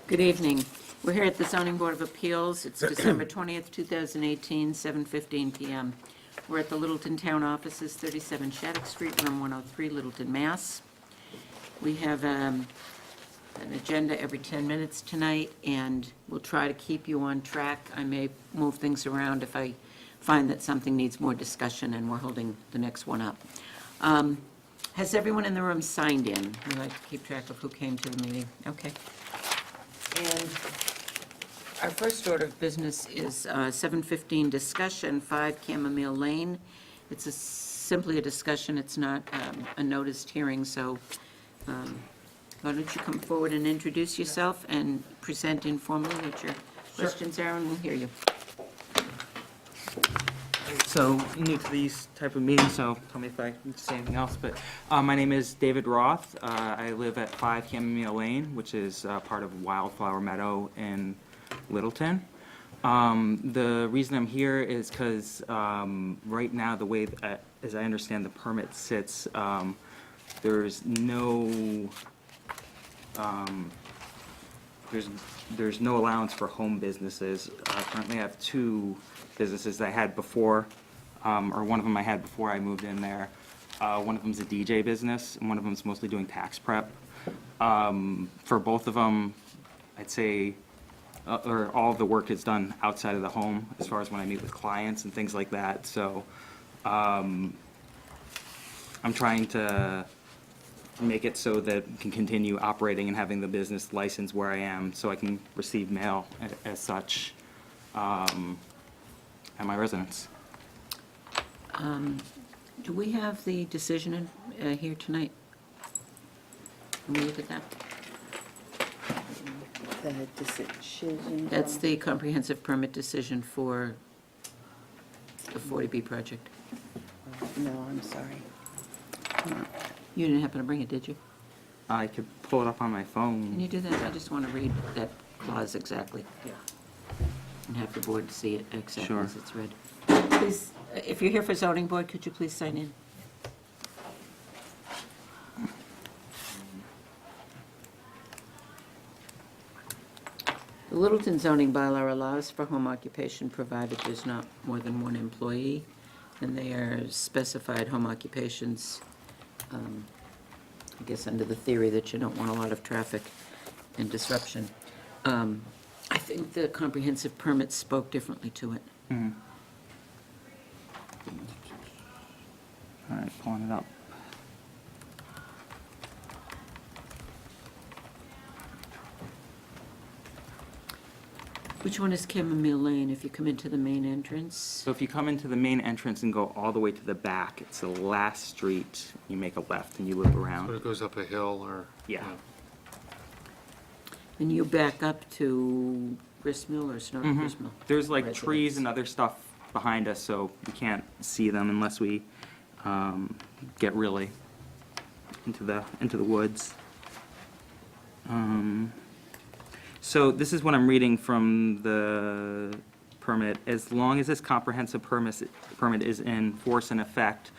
Good evening. We're here at the Zoning Board of Appeals. It's December 20th, 2018, 7:15 PM. We're at the Littleton Town Offices, 37 Shattuck Street, room 103, Littleton, Mass. We have an agenda every 10 minutes tonight, and we'll try to keep you on track. I may move things around if I find that something needs more discussion, and we're holding the next one up. Has everyone in the room signed in? We like to keep track of who came to the meeting. Okay. And our first order of business is 7:15 discussion, 5 Chamomile Lane. It's simply a discussion, it's not a noticed hearing, so why don't you come forward and introduce yourself and present informally what your questions are, and we'll hear you. So, new to these type of meetings, so tell me if I need to say anything else, but my name is David Roth. I live at 5 Chamomile Lane, which is part of Wildflower Meadow in Littleton. The reason I'm here is because right now, the way, as I understand the permit sits, there's no there's no allowance for home businesses. Currently, I have 2 businesses that I had before, or one of them I had before I moved in there. One of them's a DJ business, and one of them's mostly doing tax prep. For both of them, I'd say, or all of the work is done outside of the home, as far as when I meet with clients and things like that. So, I'm trying to make it so that we can continue operating and having the business license where I am, so I can receive mail as such at my residence. Do we have the decision here tonight? Can we look at that? The decision. That's the comprehensive permit decision for the 40B project. No, I'm sorry. You didn't happen to bring it, did you? I could pull it up on my phone. Can you do that? I just want to read that clause exactly. Yeah. And have the board see it exactly Sure. as it's read. Please, if you're here for zoning board, could you please sign in? The Littleton zoning bylaw allows for home occupation provided there's not more than 1 employee, and they are specified home occupations, I guess under the theory that you don't want a lot of traffic and disruption. I think the comprehensive permit spoke differently to it. Mhm. All right, pulling it up. Which one is Chamomile Lane if you come into the main entrance? So if you come into the main entrance and go all the way to the back, it's the last street. You make a left and you loop So around. it goes up a hill or? Yeah. And you back up to Gristmill or Snow Mhm. Gristmill? There's like Residence. trees and other stuff behind us, so we can't see them unless we get really into the woods. So this is what I'm reading from the permit. As long as this comprehensive permit is in force and effect,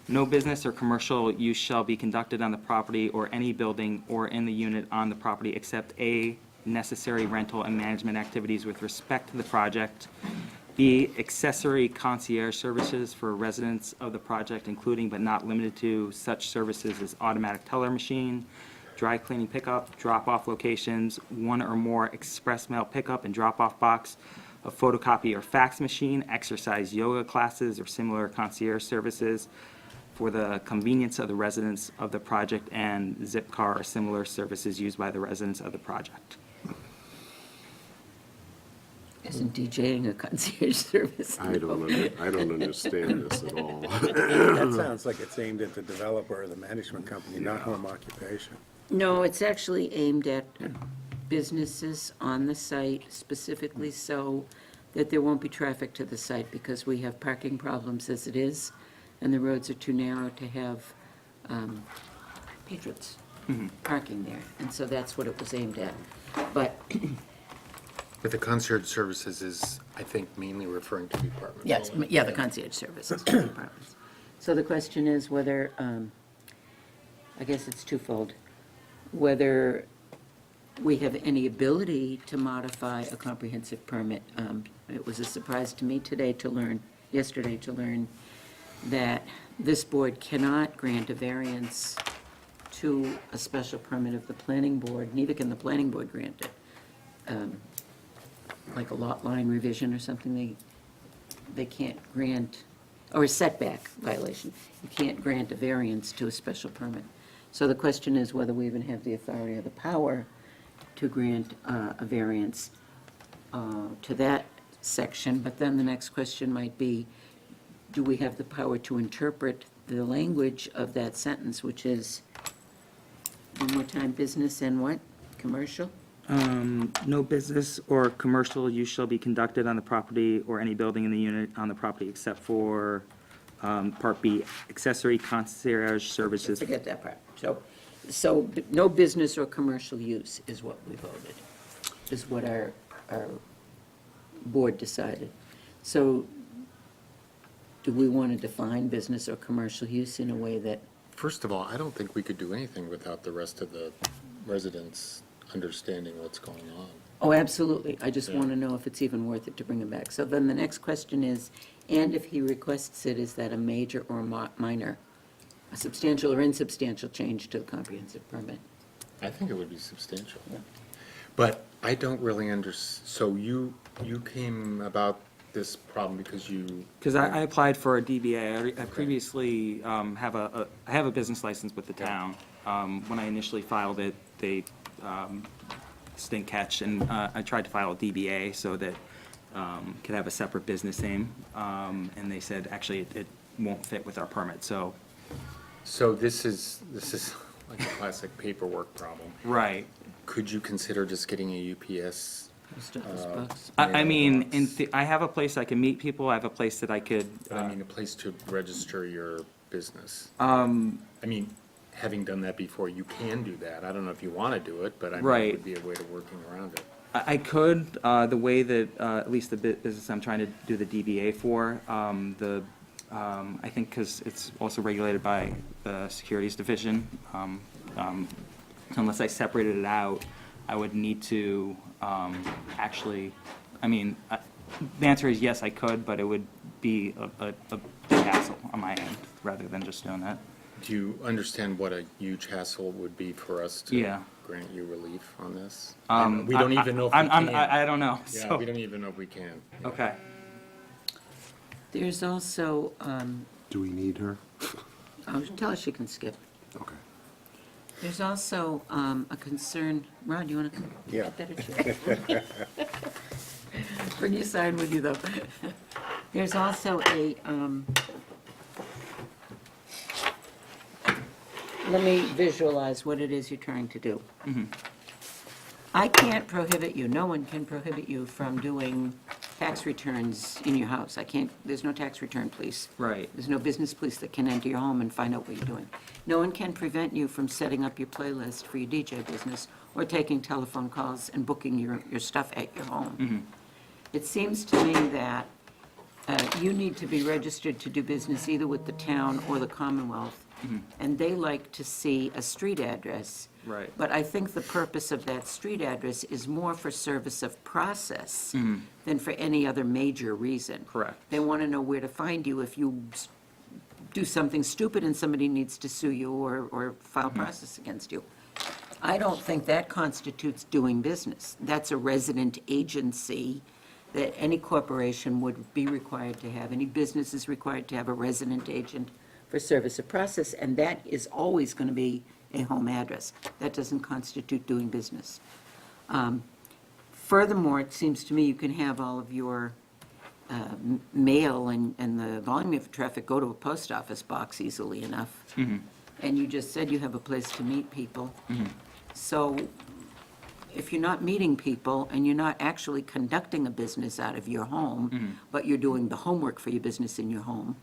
no business or commercial use shall be conducted on the property or any building or in the unit on the property except A, necessary rental and management activities with respect to the project, B, accessory concierge services for residents of the project, including but not limited to such services as automatic teller machine, dry cleaning pickup, drop-off locations, 1 or more express mail pickup and drop-off box, a photocopy or fax machine, exercise yoga classes or similar concierge services for the convenience of the residents of the project, and zip car or similar services used by the residents of the project. Isn't DJing a concierge service? I don't understand this at all. That sounds like it's aimed at the developer or the management company, not home occupation. No, it's actually aimed at businesses on the site, specifically so that there won't be traffic to the site, because we have parking problems as it is, and the roads are too narrow to have patrons parking there. And so that's what it was aimed at. But But the concierge services is, I think, mainly referring to the apartments. yes, only. yeah, the concierge services to the apartments. So the question is whether, I guess it's twofold, whether we have any ability to modify a comprehensive permit. It was a surprise to me yesterday to learn that this board cannot grant a variance to a special permit of the planning board, neither can the planning board grant it. Like a lot line revision or something, they can't grant, or a setback violation. You can't grant a variance to a special permit. So the question is whether we even have the authority or the power to grant a variance to that section. But then the next question might be, do we have the power to interpret the language of that sentence, which is, one more time, business and what? Commercial? No business or commercial use shall be conducted on the property or any building in the unit on the property except for, Part B, accessory concierge services. Forget that part. So no business or commercial use is what we voted, is what our board decided. So do we want to define business or commercial use in a way that, First of all, I don't think we could do anything without the rest of the residents understanding what's going on. oh, absolutely, I just Yeah. want to know if it's even worth it to bring him back. So then the next question is, and if he requests it, is that a major or minor, a substantial or insubstantial change to the comprehensive permit? I think it would be substantial. Yeah. But I don't really so you came about this problem because you. Because I applied for a DBA. I previously I have a business license with the town. When I initially filed it, they didn't catch, and I tried to file a DBA so that could have a separate business name, and they said, actually, it won't fit with our permit, so. So this is like a classic paperwork problem. Right. Could you consider just getting a UPS? Post office box? I mean, mailbox? I have a place I can meet people, I have a place that I could, But I mean, a place to register your business. uh, I mean, having done that before, you can do that. I don't know if you want to do it, but I mean, Right. it would be a way of working around it. I could, the way that, at least the business I'm trying to do the DBA for, I think because it's also regulated by the Securities Division, unless I separated it out, I would need to actually, I mean, the answer is yes, I could, but it would be a big hassle on my end, rather than just doing that. Do you understand what a huge hassle would be for us to Yeah. grant you relief on this? Um, We don't I- even know if we I'm- can. I don't know, Yeah, so. we don't even know if we can. Okay. There's also, Do we need her? I'll tell her she can skip. Okay. There's also a concern, Ron, you want to? Yeah. Bring your sign with you, though. There's also let me visualize what it is you're trying to do. I can't prohibit you, no one can prohibit you from doing tax returns in your house. I can't, there's no tax return police. Right. There's no business police that can enter your home and find out what you're doing. No one can prevent you from setting up your playlist for your DJ business or taking telephone calls and booking your stuff at your home. It seems to me that you need to be registered to do business either with the town or the Commonwealth, and they like to see a street address. Right. But I think the purpose of that street address is more for service of process than for any other major reason. Correct. They want to know where to find you if you do something stupid and somebody needs to sue you or file process against you. I don't think that constitutes doing business. That's a resident agency that any corporation would be required to have. Any business is required to have a resident agent for service of process, and that is always going to be a home address. That doesn't constitute doing business. Furthermore, it seems to me you can have all of your mail and the volume of traffic go to a post office box easily enough. And you just said you have a place to meet people. So if you're not meeting people and you're not actually conducting a business out of your home, but you're doing the homework for your business in your home,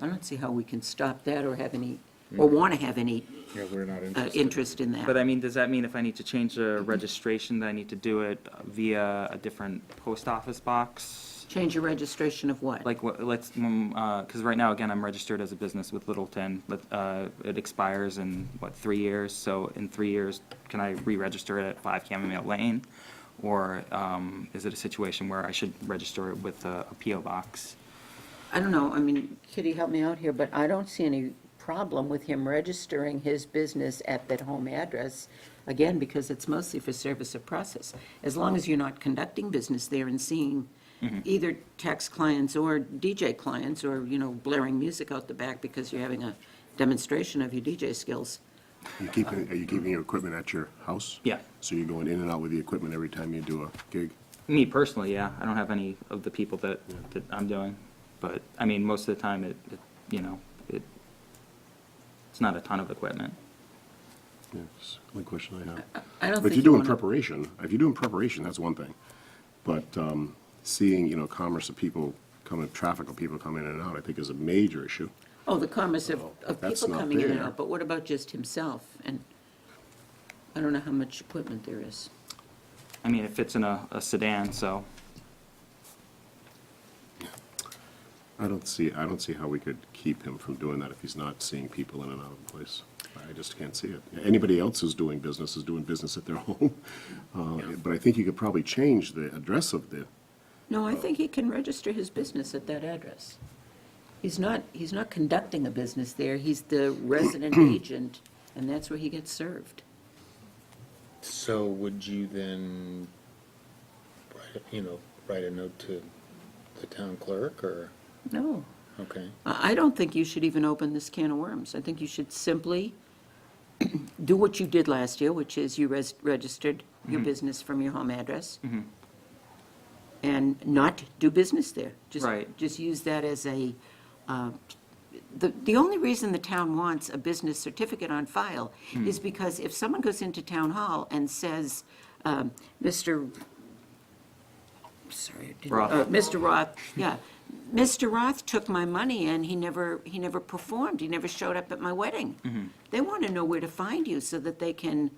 I don't see how we can stop that or have any, or want to have any Yeah, we're not interested. interest in that. But I mean, does that mean if I need to change the registration, that I need to do it via a different post office box? Change your registration of what? Like, let's, because right now, again, I'm registered as a business with Littleton, but it expires in, 3 years? So in 3 years, can I re-register it at 5 Chamomile Lane? Or is it a situation where I should register it with a P.O. box? I don't know, I mean, Kitty, help me out here, but I don't see any problem with him registering his business at that home address, again, because it's mostly for service of process. As long as you're not conducting business there and seeing either tax clients or DJ clients, or, blaring music out the back because you're having a demonstration of your DJ skills. Are you keeping your equipment at your house? Yeah. So you're going in and out with the equipment every time you do a gig? Me personally, yeah. I don't have any of the people that I'm doing. But, I mean, most of the time, it's not a ton of equipment. Yeah, that's the only question I have. I don't But think if you're doing wanna- preparation, that's one thing. But seeing, commerce of people traffic of people coming in and out, I think is a major issue. Oh, the commerce of that's people not coming in and there. out, but what about just himself? And I don't know how much equipment there is. I mean, it fits in a sedan, so, I don't see how we could keep him from doing that if he's not seeing people in and out of the place. I just can't see it. Anybody else who's doing business is doing business at their home. But I think you could probably change the address of the, No, I think he can register his business at that address. He's not conducting a business there, he's the resident agent, and that's where he gets served. So would you then, write a note to the town clerk, or, No, okay? I don't think you should even open this can of worms. I think you should simply do what you did last year, which is you registered your business from your home address, and not do business there. Right. Just use that as a, the only reason the town wants a business certificate on file is because if someone goes into town hall and says, Mr. Mr. Roth, yeah, Mr. Roth took my money and he never performed, he never showed up at my wedding. They want to know where to find you so that they can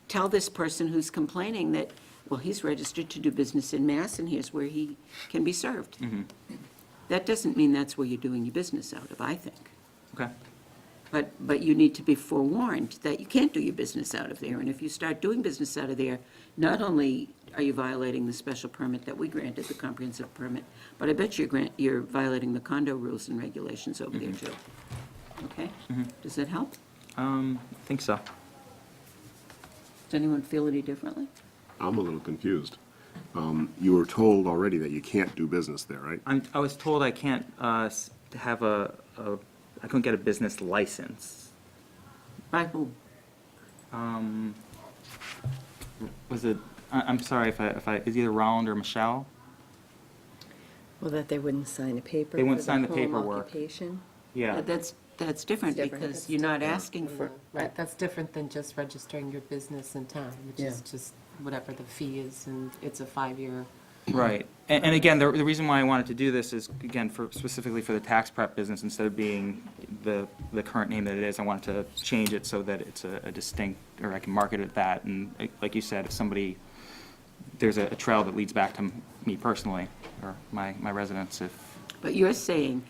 tell this person who's complaining that, well, he's registered to do business in Mass and here's where he can be served. That doesn't mean that's where you're doing your business out of, I think. okay. But you need to be forewarned that you can't do your business out of there. And if you start doing business out of there, not only are you violating the special permit that we granted, the comprehensive permit, but I bet you're violating the condo rules and regulations over there too. Okay? Does that help? I think so. Does anyone feel any differently? I'm a little confused. You were told already that you can't do business there, right? I was told I can't have I couldn't get a business license. By who? Was it, I'm sorry if it's either Roland or Michelle? Well, that they wouldn't sign a paper They wouldn't for sign the home paperwork. occupation? Yeah. That's different It's different. because you're not asking for, Right, that's different than just registering your business in town, which is Yeah. just whatever the fee is, and it's a 5-year. Right. And again, the reason why I wanted to do this is, again, specifically for the tax prep business, instead of being the current name that it is, I wanted to change it so that it's a distinct, or I can market it that. And like you said, if there's a trail that leads back to me personally, or my residence, but you're saying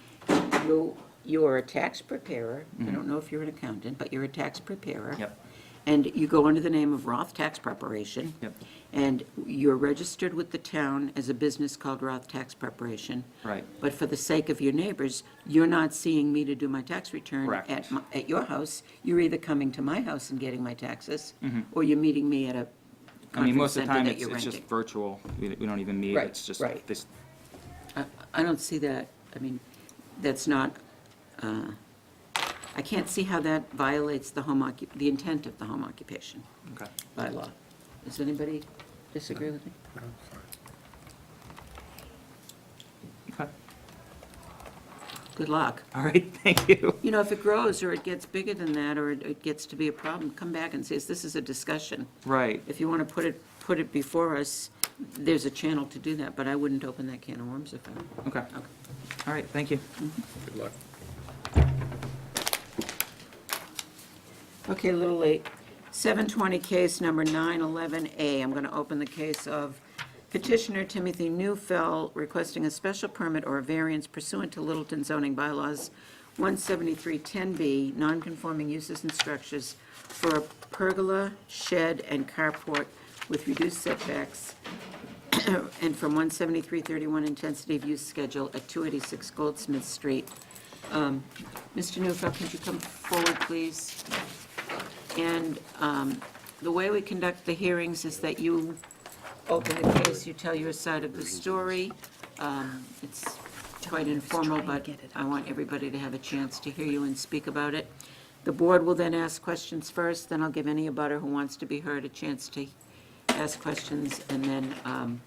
you're a tax preparer. I don't know if you're an accountant, but you're a tax preparer. Yep. And you go under the name of Roth Tax Preparation. Yep. And you're registered with the town as a business called Roth Tax Preparation. Right. But for the sake of your neighbors, you're not seeing me to do my tax return Correct. at your house. You're either coming to my house and getting my taxes, or you're meeting me at a I mean, most conference of the center time, that it's you're just renting. virtual. We don't even meet. Right, It's just right. this. I don't see that, I mean, that's not, I can't see how that violates the intent of the home occupation Okay. bylaw. Does anybody disagree with me? Okay. Good luck. All right, thank you. You know, if it grows, or it gets bigger than that, or it gets to be a problem, come back and say, this is a discussion. Right. If you want to put it before us, there's a channel to do that, but I wouldn't open that can of worms if I were. Okay. All right, thank you. Good luck. Okay, a little late. 720 case number 911A. I'm going to open the case of Petitioner Timothy Newfell requesting a special permit or a variance pursuant to Littleton zoning bylaws 17310B, nonconforming uses and structures for a pergola, shed, and carport with reduced setbacks and from 17331 intensity of use schedule at 286 Goldsmith Street. Mr. Newfell, could you come forward, please? And the way we conduct the hearings is that you open the case, you tell your side of the story. It's quite informal, but I want everybody to have a chance to hear you and speak about it. The board will then ask questions first, then I'll give any abutter who wants to be heard a chance to ask questions, and then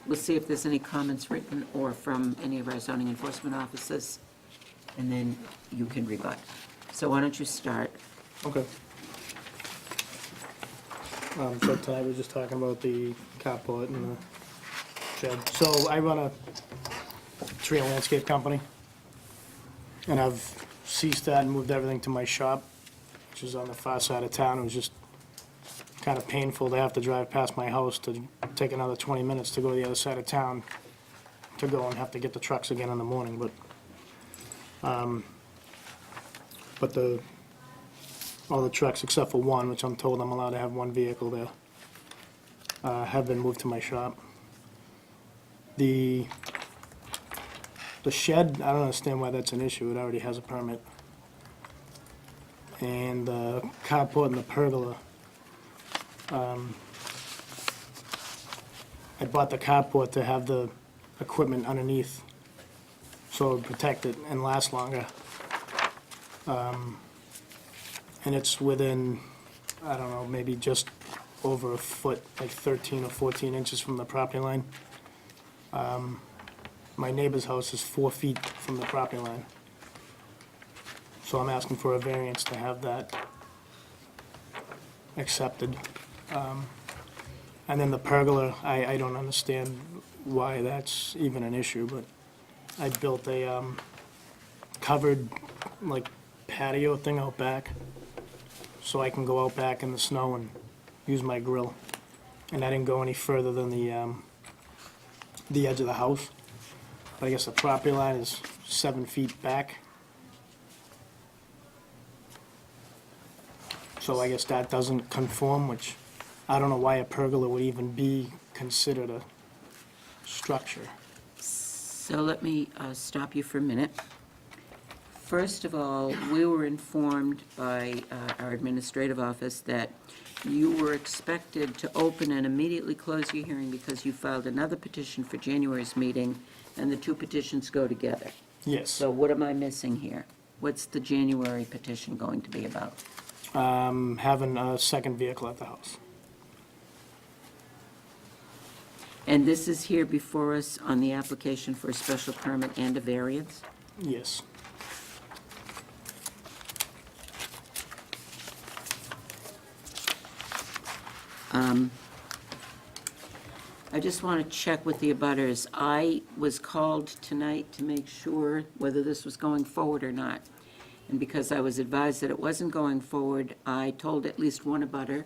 we'll see if there's any comments written or from any of our zoning enforcement officers, and then you can rebut. So why don't you start? Okay. So tonight we're just talking about the carport and the shed. So I run a tree and landscape company, and I've ceased that and moved everything to my shop, which is on the far side of town. It was just kind of painful to have to drive past my house to take another 20 minutes to go to the other side of town to go and have to get the trucks again in the morning, but all the trucks except for one, which I'm told I'm allowed to have one vehicle there, have been moved to my shop. The shed, I don't understand why that's an issue. It already has a permit. And the carport and the pergola. I bought the carport to have the equipment underneath so it would protect it and last longer. And it's within, I don't know, maybe just over a foot, like 13 or 14 inches from the property line. My neighbor's house is 4 feet from the property line. So I'm asking for a variance to have that accepted. And then the pergola, I don't understand why that's even an issue, but I built a covered, like, patio thing out back, so I can go out back in the snow and use my grill. And I didn't go any further than the edge of the house. But I guess the property line is 7 feet back. So I guess that doesn't conform, which I don't know why a pergola would even be considered a structure. So let me stop you for a minute. First of all, we were informed by our administrative office that you were expected to open and immediately close your hearing because you filed another petition for January's meeting, and the two petitions go together. Yes. So what am I missing here? What's the January petition going to be about? Having a second vehicle at the house. And this is here before us on the application for a special permit and a variance? Yes. I just want to check with the abutters. I was called tonight to make sure whether this was going forward or not. And because I was advised that it wasn't going forward, I told at least one abutter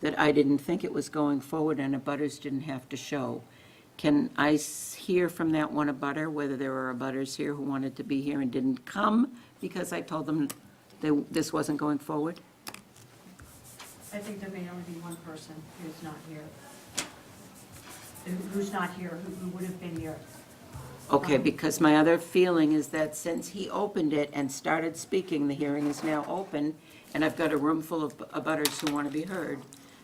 that I didn't think it was going forward and abutters didn't have to show. Can I hear from that one abutter whether there were abutters here who wanted to be here and didn't come because I told them this wasn't going forward? I think there may only be one person who's not here. Who's not here, who would have been here. Okay, because my other feeling is that since he opened it and started speaking, the hearing is now open, and I've got a room full of abutters who want to be heard.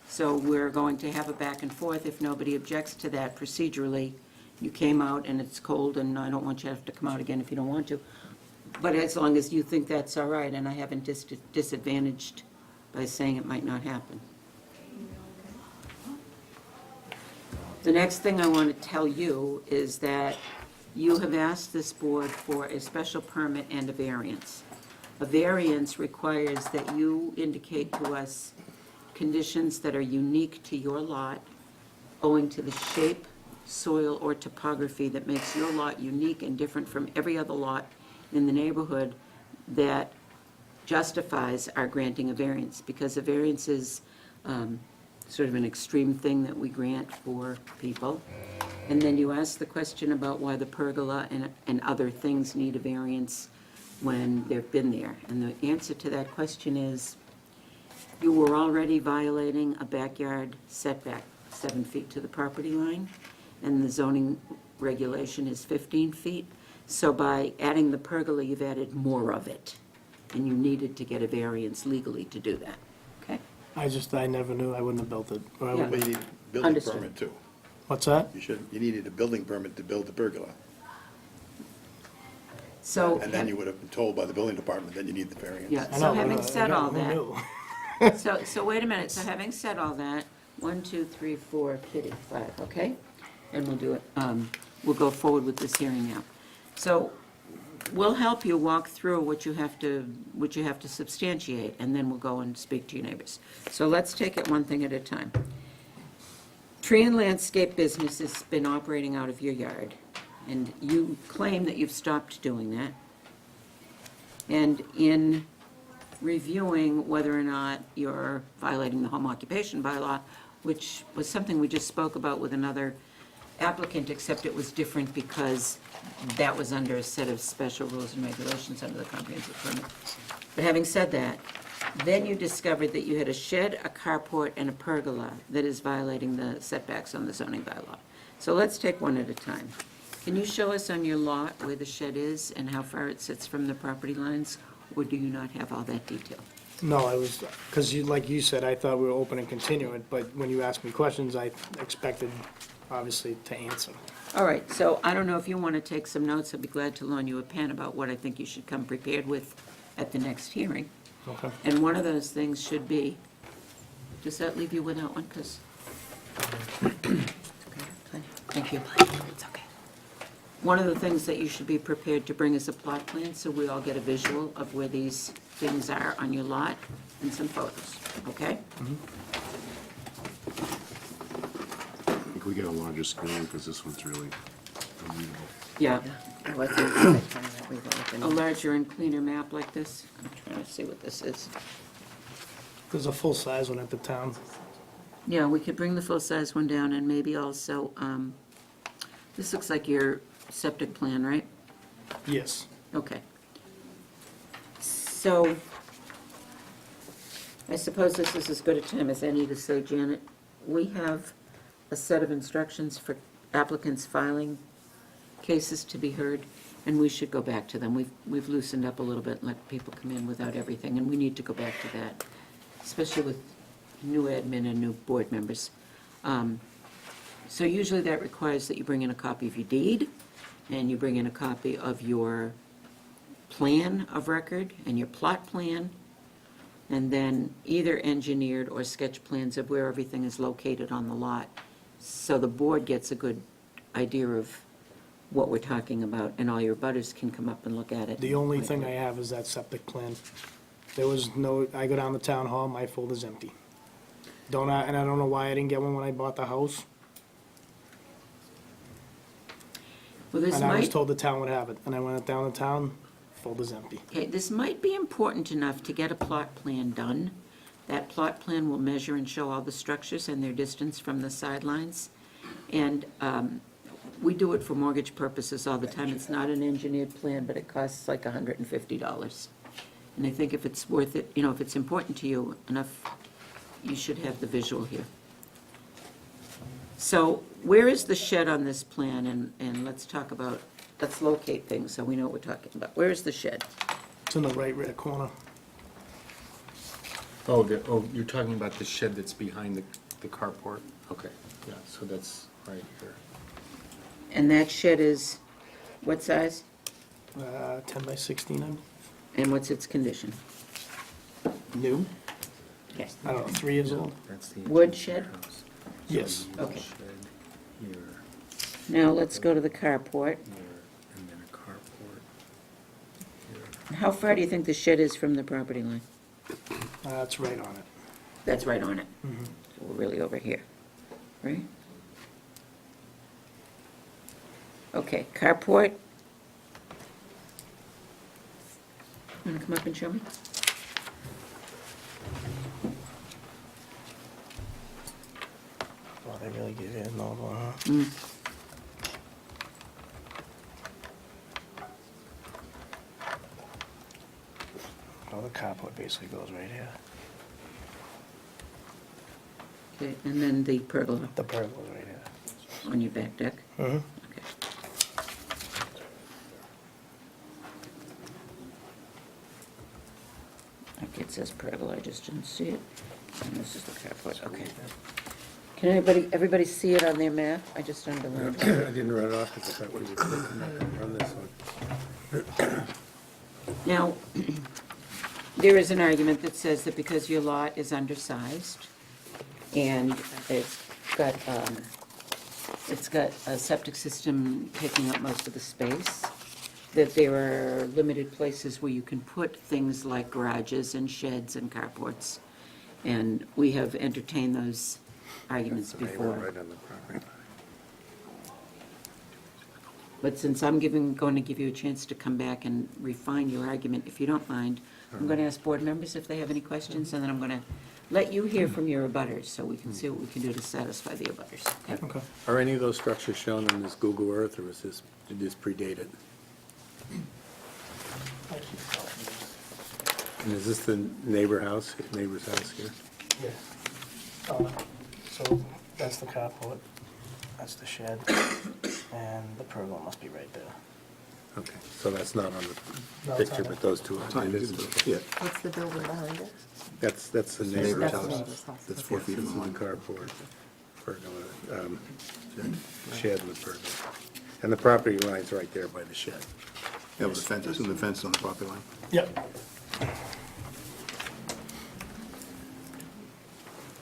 So we're going to have a back and forth if nobody objects to that procedurally. You came out and it's cold, and I don't want you to have to come out again if you don't want to. But as long as you think that's all right, and I haven't disadvantaged by saying it might not happen. The next thing I want to tell you is that you have asked this board for a special permit and a variance. A variance requires that you indicate to us conditions that are unique to your lot owing to the shape, soil, or topography that makes your lot unique and different from every other lot in the neighborhood that justifies our granting a variance, because a variance is sort of an extreme thing that we grant for people. And then you ask the question about why the pergola and other things need a variance when they've been there. And the answer to that question is, you were already violating a backyard setback 7 feet to the property line, and the zoning regulation is 15 feet. So by adding the pergola, you've added more of it, and you needed to get a variance legally to do that, okay? I never knew, I wouldn't have built it. Or I Yeah. wouldn't- But you need a building Understood. permit too. What's that? You needed a building permit to build the pergola. So, And then you would have been told by the building department that you need the variance. yeah, I so know, having but said all who that, knew? so wait a minute, so having said all that, 1, 2, 3, 4, Kitty, 5, okay? And we'll do it, we'll go forward with this hearing now. So, we'll help you walk through what you have to substantiate, and then we'll go and speak to your neighbors. So let's take it one thing at a time. Tree and landscape business has been operating out of your yard, and you claim that you've stopped doing that. And in reviewing whether or not you're violating the home occupation bylaw, which was something we just spoke about with another applicant, except it was different because that was under a set of special rules and regulations under the comprehensive permit. But having said that, then you discovered that you had a shed, a carport, and a pergola that is violating the setbacks on the zoning bylaw. So let's take one at a time. Can you show us on your lot where the shed is and how far it sits from the property lines, or do you not have all that detail? No, I was, because you, like you said, I thought we were open and continuing, but when you asked me questions, I expected, obviously, to answer. All right, so I don't know if you want to take some notes. I'd be glad to loan you a pen about what I think you should come prepared with at the next hearing. Okay. And one of those things should be, does that leave you without one? 'Cause- Thank you. It's okay. One of the things that you should be prepared to bring is a plot plan, so we all get a visual of where these things are on your lot and some photos, okay? I think we get a larger screen, because this one's really unreadable. Yeah, I wasn't expecting that we were open. a larger and cleaner map like this. I'm trying to see what this is. There's a full-size one at the town. Yeah, we could bring the full-size one down and maybe also, this looks like your septic plan, right? Yes. Okay. So, I suppose this is as good a time as any to say, Janet, we have a set of instructions for applicants filing cases to be heard, and we should go back to them. We've loosened up a little bit and let people come in without everything, and we need to go back to that, especially with new admin and new board members. So usually that requires that you bring in a copy of your deed, and you bring in a copy of your plan of record and your plot plan, and then either engineered or sketch plans of where everything is located on the lot, so the board gets a good idea of what we're talking about, and all your butters can come up and look at it. The only thing I have is that septic plan. There was no, I go down to town hall, my folder's empty. And I don't know why I didn't get one when I bought the house. Well, this And I was might, told the town would have it, and I went down to town, folder's empty. okay, this might be important enough to get a plot plan done. That plot plan will measure and show all the structures and their distance from the sidelines. And we do it for mortgage purposes all the time. It's not an engineered plan, but it costs like $150. And I think if it's worth it, you know, if it's important to you enough, you should have the visual here. So where is the shed on this plan? And let's talk about, let's locate things so we know what we're talking about. Where is the shed? It's in the right rear corner. Oh, you're talking about the shed that's behind the carport? Okay, yeah, so that's right here. And that shed is what size? 10 by 16, And what's its condition? new. Yes. I don't know, 3 years old. That's the Wood engineered shed? house. Yes. So Okay. shed here, Now, let's go to the carport. here, and then a carport here. How far do you think the shed is from the property line? It's right on it. That's right on it. So we're really over here, right? Okay, carport. Want to come up and show me? Well, they really give you a normal, huh? Well, the carport basically goes right here. Okay, and then the pergola The pergola right here. on your back deck? Mm-hmm. Okay. Okay, it says pergola, I just didn't see it. And this is the carport, okay. Can everybody see it on their map? I just underlined I it. didn't run it off because I thought we were clicking on this one. Now, there is an argument that says that because your lot is undersized and it's got a septic system taking up most of the space, that there are limited places where you can put things like garages and sheds and carports. And we have entertained those arguments The neighbor before. right on the property line. But since I'm going to give you a chance to come back and refine your argument, if you don't mind, I'm going to ask board members if they have any questions, and then I'm going to let you hear from your abutters, so we can see what we can do to satisfy the abutters. Okay? Okay. Are any of those structures shown on this Google Earth, or did this predate it? And is this the neighbor's house here? Yeah. So that's the carport, that's the shed, and the pergola must be right there. Okay, so that's not on No, the it's picture, on but those two are. It is, yeah, What's the building behind it? that's the That's neighbor's the house. neighbor's house. That's Okay. 4 feet This from is the the line. carport, pergola, shed and the pergola. And the property line's right there by the shed. Yeah, with the fence, I assume the fence is on the property line. Yep.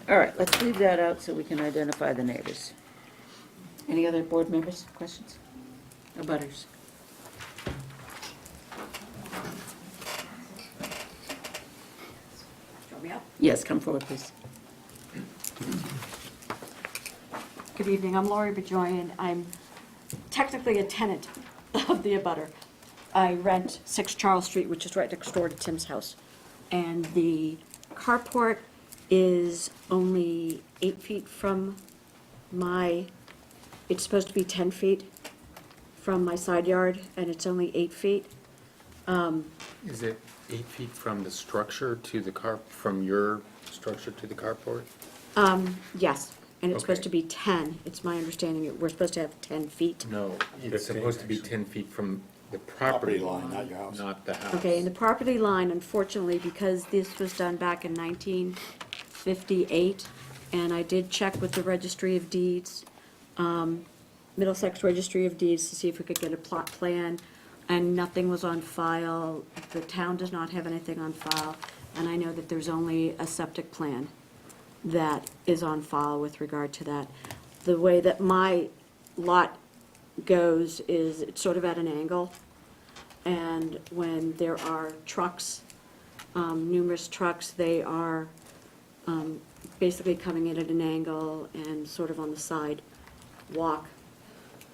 All right, let's leave that out so we can identify the neighbors. Any other board members, questions? Abutters? Show me up. Yes, come forward, please. Good evening, I'm Lori Bajoyan. I'm technically a tenant of the abutter. I rent 6 Charles Street, which is right next door to Tim's house. And the carport is only 8 feet from it's supposed to be 10 feet from my side yard, and it's only 8 feet. Is it 8 feet from the structure to the from your structure to the carport? Yes, and it's supposed Okay. to be 10. It's my understanding, we're supposed to have 10 feet. No, it's 15, supposed to be actually. 10 feet from the Property property line, line, not your house. not the house. Okay, and the property line, unfortunately, because this was done back in 1958, and I did check with the Registry of Deeds, Middlesex Registry of Deeds, to see if we could get a plot plan, and nothing was on file. The town does not have anything on file, and I know that there's only a septic plan that is on file with regard to that. The way that my lot goes is it's sort of at an angle, and when there are trucks, numerous trucks, they are basically coming in at an angle and sort of on the side walk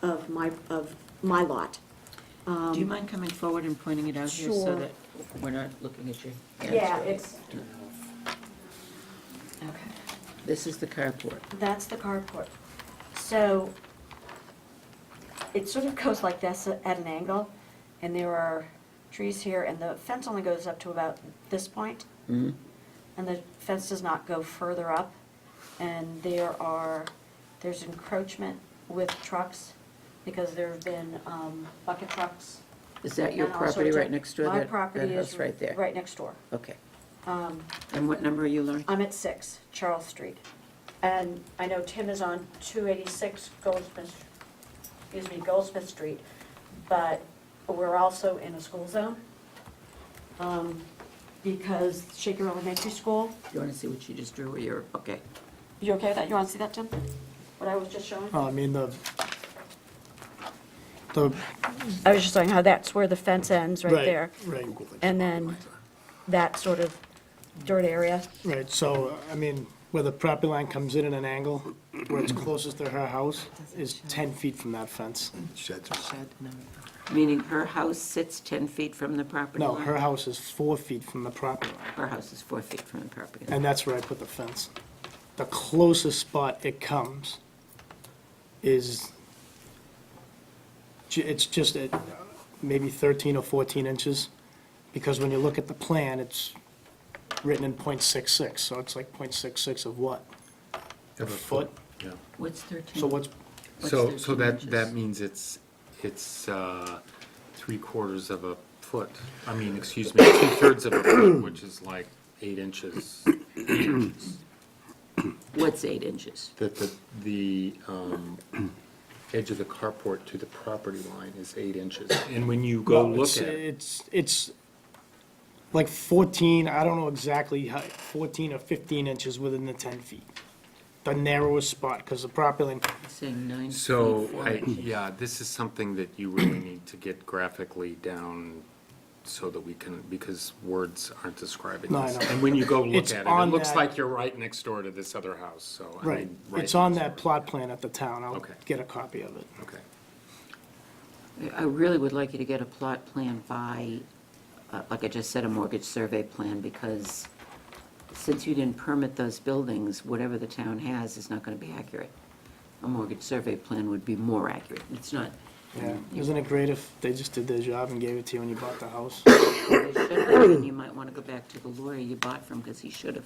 of my lot. Do you mind coming forward and pointing it out here so Sure. that we're not looking at your hands? Yeah, it's, okay, This is the carport. that's the carport. So it sort of goes like this at an angle, and there are trees here, and the fence only goes up to about this point. Mhm. And the fence does not go further up. And there's encroachment with trucks, because there have been bucket trucks. Is that your and all property sorts of- right next door? My That property house is right there? right next door. Okay. And what number are you, Lauren? I'm at 6 Charles Street. And I know Tim is on 286 Goldsmith Street, but we're also in a school zone, because Shaker Elementary School. You want to see what she just drew, or you're, okay. You okay with that? You want to see that, Tim? What I was just showing? I mean, the I was just showing how that's where the fence ends, right there. Right, And then that sort of dirt area. right, so, I mean, where the property line comes in at an angle, where it's closest to her house, is 10 feet from that fence. Sheds. Shed and everything. Meaning her house sits 10 feet from the property No, line? her house is 4 feet from the property line, Her house is 4 feet from the property line. and that's where I put the fence. the closest spot it comes is, it's just at maybe 13 or 14 inches, because when you look at the plan, it's written in .66, so it's like .66 of what? A foot? Yeah. What's 13? So what's, So 13 that, inches? that means it's 3/4 of a foot. I mean, excuse me, 2/3 of a foot, which is like 8 inches. What's 8 inches? That the edge of the carport to the property line is 8 inches. And when you go no, look it's, at it, it's like 14, I don't know exactly how, 14 or 15 inches within the 10 feet. The narrowest spot, because the property line, It's saying 9 feet, so, 4 inches. yeah, this is something that you really need to get graphically down so that we can, because words aren't describing No, I this. know. And when you go look It's at it, it on looks that- like you're right next door to this other house, so, I right, mean. right it's on next that door. plot plan at the town, I'll Okay. get a copy of it. Okay. I really would like you to get a plot plan by, like I just said, a mortgage survey plan, because since you didn't permit those buildings, whatever the town has is not going to be accurate. A mortgage survey plan would be more accurate. It's not. Yeah, isn't it great if they just did their job and gave it to you when you bought the house? They should have, and you might want to go back to the lawyer you bought from, because he should have.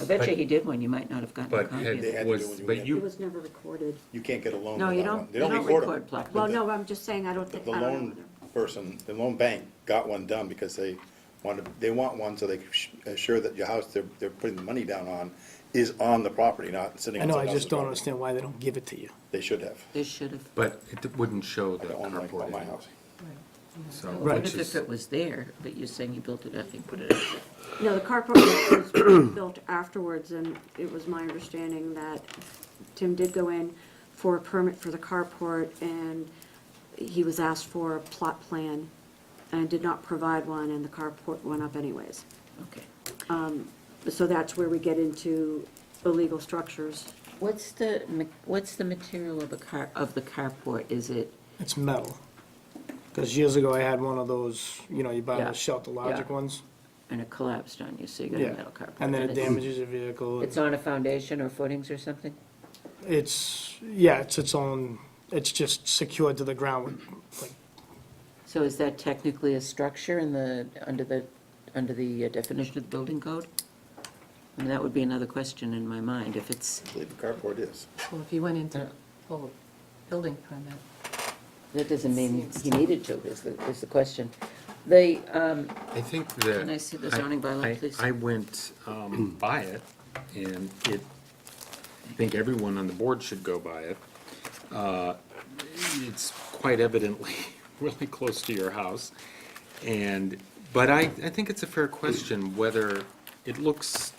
I bet you he did one, you might not have gotten a But copy had- of They it. had to was, do it when but you It you, was never recorded. You can't get a loan No, you without don't, one. you They don't record 'em. record plot Well, plans. no, I'm just saying, I don't think, The I don't loan know. person, the loan bank got one done because they want one so they can assure that your house they're putting the money down on is on the property, not sitting I on know, I someone else's just don't property. understand why they don't give it to you. They should have. They should have. but it wouldn't show the I don't like carport my anyway. house. So, What which if is, it was there, but you're saying you built it up, you put it up there? No, the carport was built afterwards, and it was my understanding that Tim did go in for a permit for the carport, and he was asked for a plot plan and did not provide one, and the carport went up anyways. Okay. So that's where we get into illegal structures. What's the material of the carport? Is it, It's metal. Because years ago, I had one of those, you know, you buy Yeah, the Shelter Logic yeah. ones. and it collapsed on you, so you got a Yeah, metal carport? and then it it's- damages your vehicle. It's on a foundation or footings or something? It's, yeah, it's its own, it's just secured to the ground with, like, So is that technically a structure under the definition of the building code? I mean, that would be another question in my mind, if it's, I believe the carport is. Well, if you went into full building permit, that doesn't mean he needed to, is the question. They, I think that. Can I see the zoning bylaw, I- please? I went by it, and I think everyone on the board should go by it. It's quite evidently really close to your house, but I think it's a fair question whether it looks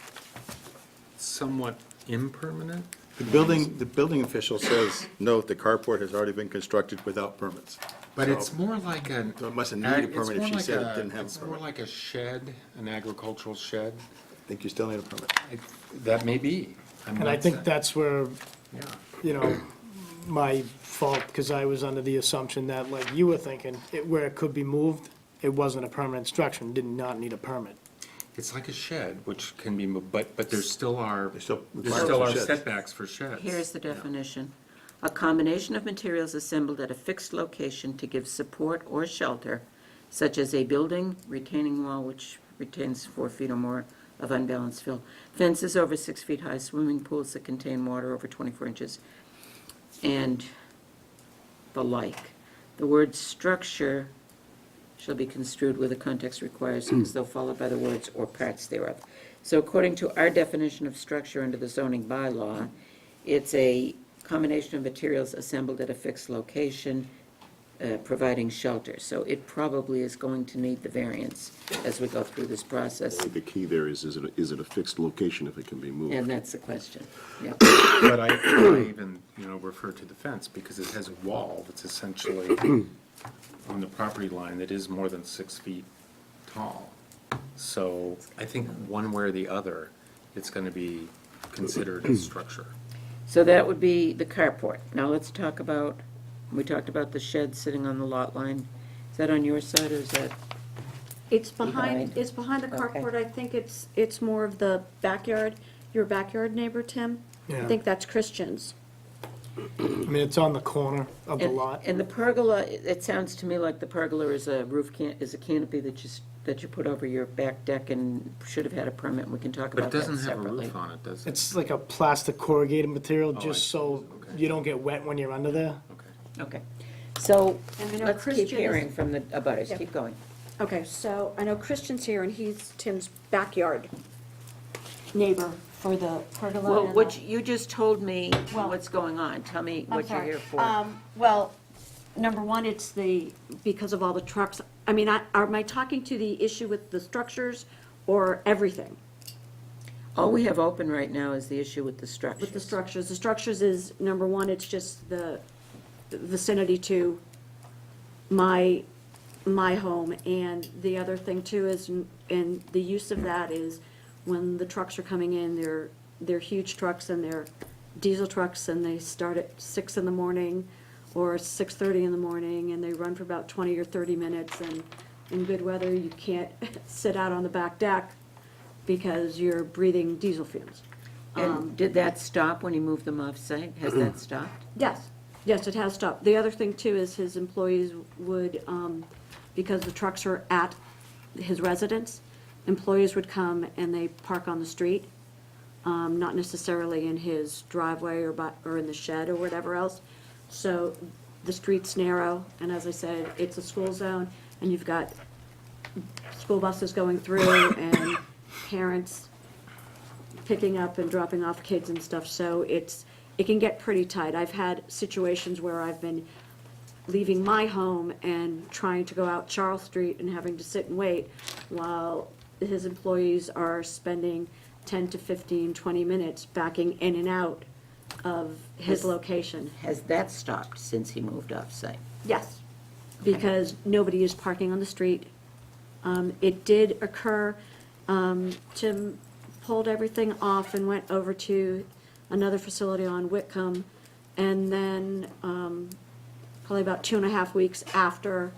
somewhat impermanent. The building official says, note, the carport has already been constructed without permits. But So- it's more like a. So it must've needed a it's permit if more she like said it a- didn't have a It's more permit. like a shed, an agricultural shed. I think you still need a permit. That may be. I'm and I not think saying- that's where, Yeah. you know, my fault, because I was under the assumption that, like you were thinking, where it could be moved, it wasn't a permanent structure, and did not need a permit. It's like a shed, which can be moved, but there still are, There's still there requirements still for are sheds. setbacks for sheds. here's the definition. A combination of materials assembled at a fixed location to give support or shelter, such as a building, retaining wall which retains 4 feet or more of unbalanced fill, fences over 6 feet high, swimming pools that contain water over 24 inches, and the like. The word structure shall be construed where the context requires, as though followed by the words or parts thereof. So according to our definition of structure under the zoning bylaw, it's a combination of materials assembled at a fixed location, providing shelter. So it probably is going to need the variance as we go through this process, I think the key there is it a fixed location if it can be moved? and that's the question. Yeah. But I even, refer to the fence because it has a wall that's essentially on the property line that is more than 6 feet tall. So I think one way or the other, it's going to be considered a structure. So that would be the carport. Now let's talk about, we talked about the shed sitting on the lot line. Is that on your side or is that? It's Behind. behind the Okay. carport, I think it's more of the backyard, your backyard neighbor, Tim? I Yeah. think that's Christian's. I mean, it's on the corner of the And- lot. And the pergola, it sounds to me like the pergola is a is a canopy that you put over your back deck and should have had a permit, and we can talk But it about that doesn't have a separately. roof on it, does it? It's like a plastic corrugated material, Oh, I just see. so Okay. you don't get wet when you're under there. Okay. Okay, so And I know let's keep Christian is- hearing from the abutters, Yep. keep going. Okay, so I know Christian's here, and he's Tim's backyard neighbor for the pergola. Well, and what the- you just told me Well- what's going on, tell me I'm what you're sorry. here for. Well, number one, it's because of all the trucks. I mean, am I talking to the issue with the structures or everything? All we have open right now is the issue with the structures. With the structures. The structures is, number one, it's just the vicinity to my home. And the other thing too is, and the use of that is when the trucks are coming in, they're huge trucks and they're diesel trucks, and they start at 6 in the morning or 6:30 in the morning, and they run for about 20 or 30 minutes. And in good weather, you can't sit out on the back deck because you're breathing diesel fumes. And did that stop when you moved them off-site? Has that stopped? Yes, yes, it has stopped. The other thing too is his employees would, because the trucks are at his residence, employees would come and they park on the street, not necessarily in his driveway or in the shed or whatever else. So the street's narrow, and as I said, it's a school zone, and you've got school buses going through and parents picking up and dropping off kids and stuff, so it can get pretty tight. I've had situations where I've been leaving my home and trying to go out Charles Street and having to sit and wait while his employees are spending 10 to 15, 20 minutes backing in and out of his location. Has that stopped since he moved off-site? Yes, because nobody is parking on the street. It did occur, Tim pulled everything off and went over to another facility on Whitcomb, and then probably about 2.5 weeks after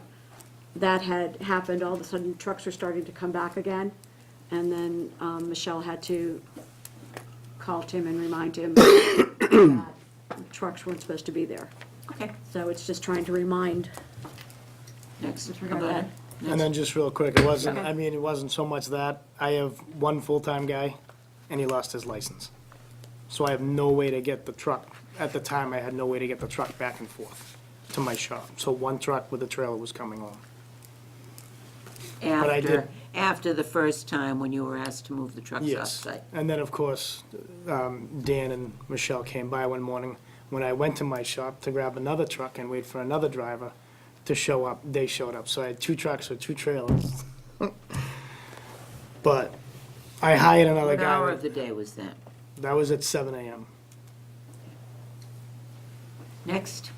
that had happened, all of a sudden trucks were starting to come back again, and then Michelle had to call Tim and remind him that trucks weren't supposed to be there. Okay, So it's just trying to remind. next, Disregard abutter. that. And then just real quick, it wasn't, Okay. I mean, it wasn't so much that. I have one full-time guy, and he lost his license. So I have no way to get the truck. At the time, I had no way to get the truck back and forth to my shop. So one truck with a trailer was coming home. But I did- After the first time when you were asked to move the trucks Yes. off-site? And then, of course, Dan and Michelle came by one morning. When I went to my shop to grab another truck and wait for another driver to show up, they showed up. So I had 2 trucks with 2 trailers. But I hired another What guy. hour of the day was that? That was at 7 a.m. Next.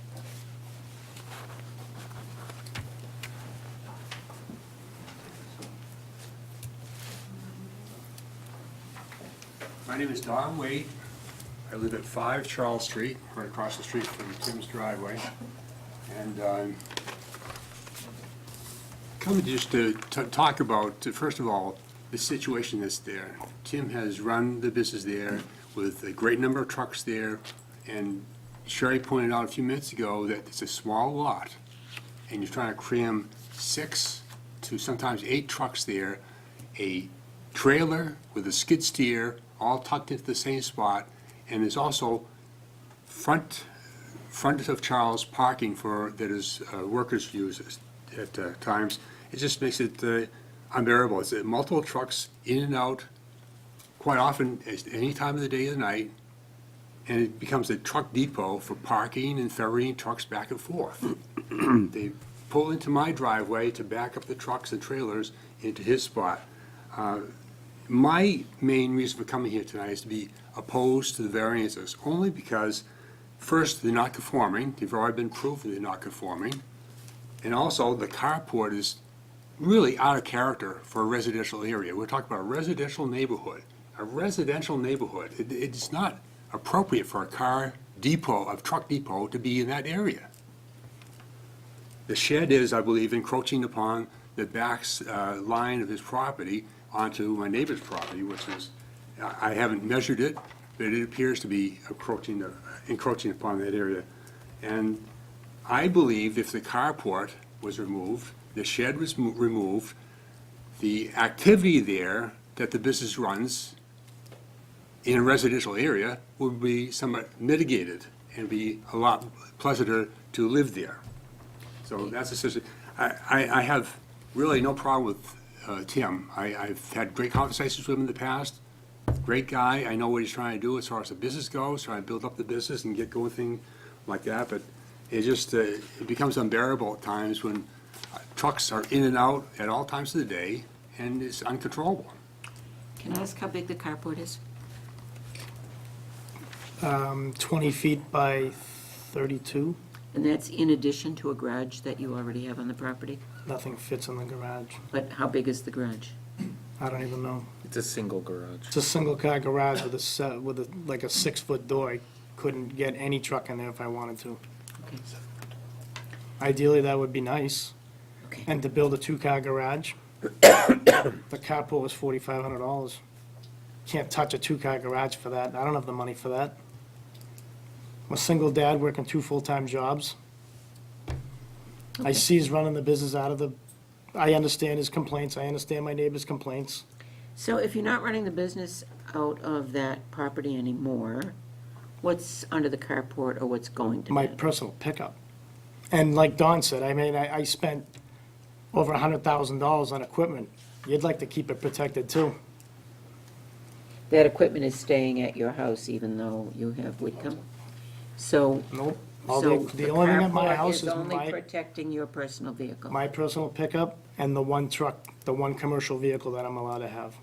My name is Don Wade. I live at 5 Charles Street, right across the street from Tim's driveway. And I'm coming just to talk about, first of all, the situation that's there. Tim has run the business there with a great number of trucks there, and Sherry pointed out a few minutes ago that it's a small lot, and you're trying to cram 6 to sometimes 8 trucks there, a trailer with a skid steer, all tucked into the same spot, and there's also front of Charles parking that is workers use at times. It just makes it unbearable. It's multiple trucks in and out, quite often at any time of the day or the night, and it becomes a truck depot for parking and ferrying trucks back and forth. They pull into my driveway to back up the trucks and trailers into his spot. My main reason for coming here tonight is to be opposed to the variances, only because, first, they're not conforming. They've already been proven they're not conforming. And also, the carport is really out of character for a residential area. We're talking about a residential neighborhood. A residential neighborhood. It's not appropriate for a truck depot to be in that area. The shed is, I believe, encroaching upon the back line of his property onto my neighbor's property, which is I haven't measured it, but it appears to be encroaching upon that area. And I believe if the carport was removed, the shed was removed, the activity there that the business runs in a residential area would be somewhat mitigated and be a lot pleasanter to live there. So that's essentially, I have really no problem with Tim. I've had great conversations with him in the past. Great guy. I know what he's trying to do as far as the business goes, trying to build up the business and get going thing like that. But it just, it becomes unbearable at times when trucks are in and out at all times of the day, and it's uncontrollable. Can I ask how big the carport is? 20 feet by 32. And that's in addition to a garage that you already have on the property? Nothing fits in the garage. But how big is the garage? I don't even know. It's a single garage. It's a single-car garage with like a 6-foot door. I couldn't get any truck in there if I wanted to. Okay. Ideally, that would be nice. Okay. And to build a 2-car garage, the carport was $4,500. Can't touch a 2-car garage for that. I don't have the money for that. I'm a single dad working 2 full-time jobs. I see he's running the business out of the, I understand his complaints. I understand my neighbor's complaints. So if you're not running the business out of that property anymore, what's under the carport or what's going to My be? personal pickup. And like Don said, I mean, I spent over $100,000 on equipment. You'd like to keep it protected too. That equipment is staying at your house even though you have Whitcomb? So, Nope. All so the only thing at my carport house is is only my, protecting your personal vehicle? my personal pickup and the one truck, the one commercial vehicle that I'm allowed to have.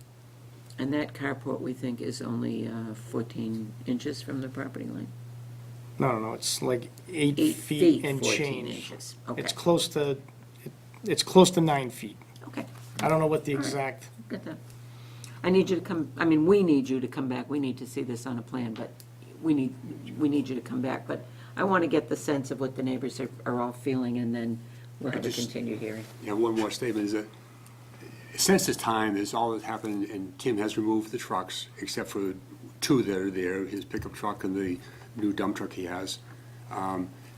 And that carport, we think, is only 14 inches from the property line? No, it's like 8 8 feet and 14 change. inches. Okay, It's close to, it's close to 9 feet. okay, I don't know what the All right. exact, got that. I need you to come, I mean, we need you to come back. We need to see this on a plan, but we need you to come back. But I want to get the sense of what the neighbors are all feeling, and then we'll have a just- continued hearing. One more statement is that since this time, there's all that's happened, and Tim has removed the trucks, except for 2 that are there, his pickup truck and the new dump truck he has.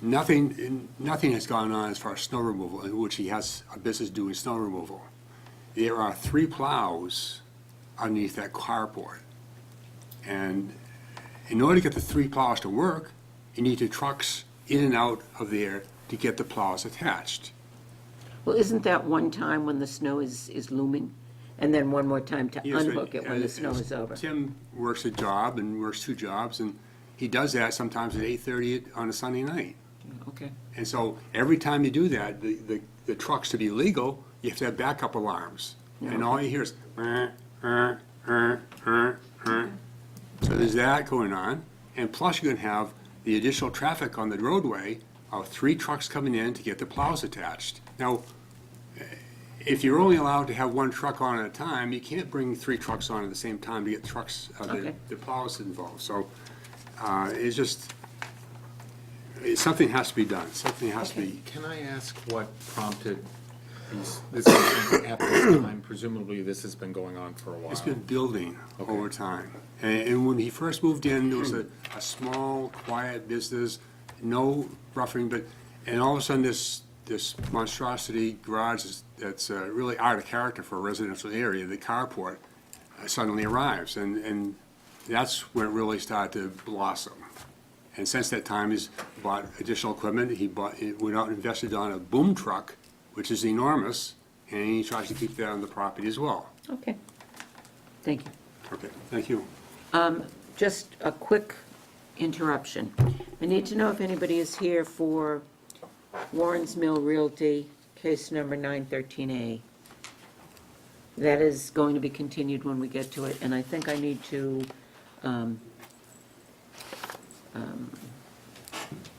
Nothing has gone on as far as snow removal, in which he has a business doing snow removal. There are 3 plows underneath that carport. And in order to get the 3 plows to work, you need the trucks in and out of there to get the plows attached. Well, isn't that one time when the snow is looming? And then one more time to Yes, but unhook it when the as- snow is over? Tim works a job and works 2 jobs, and he does that sometimes at 8:30 on a Sunday night. Okay. And so every time you do that, the trucks, to be legal, you have to have backup alarms. And all you hear is, So there's that going on. And plus you're going to have the additional traffic on the roadway of 3 trucks coming in to get the plows attached. Now, if you're only allowed to have 1 truck on at a time, you can't bring 3 trucks on at the same time to get trucks, Okay. the plows involved. So it's just, something has to be done. Something has to be. Can I ask what prompted this at this time? Presumably, this has been going on for a while. It's been building over time. And when he first moved in, there was a small, quiet business, no roughing, and all of a sudden, this monstrosity garage that's really out of character for a residential area, the carport, suddenly arrives. And that's when it really started to blossom. And since that time, he's bought additional equipment. He went out and invested on a boom truck, which is enormous, and he tries to keep that on the property as well. Okay. Thank you. Okay, thank you. Just a quick interruption. I need to know if anybody is here for Warren's Mill Realty, case number 913A. That is going to be continued when we get to it, and I think I need to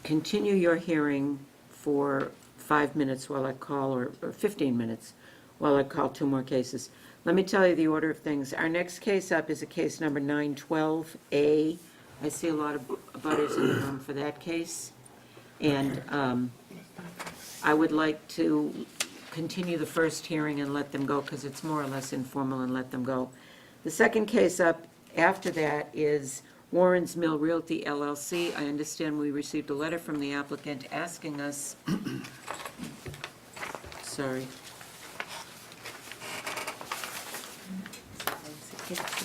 continue your hearing for 5 minutes while I call, or 15 minutes, while I call 2 more cases. Let me tell you the order of things. Our next case up is a case number 912A. I see a lot of butters in the room for that case. And I would like to continue the first hearing and let them go, because it's more or less informal, and let them go. The second case up After that is Warren's Mill Realty LLC. I understand we received a letter from the applicant asking us, sorry.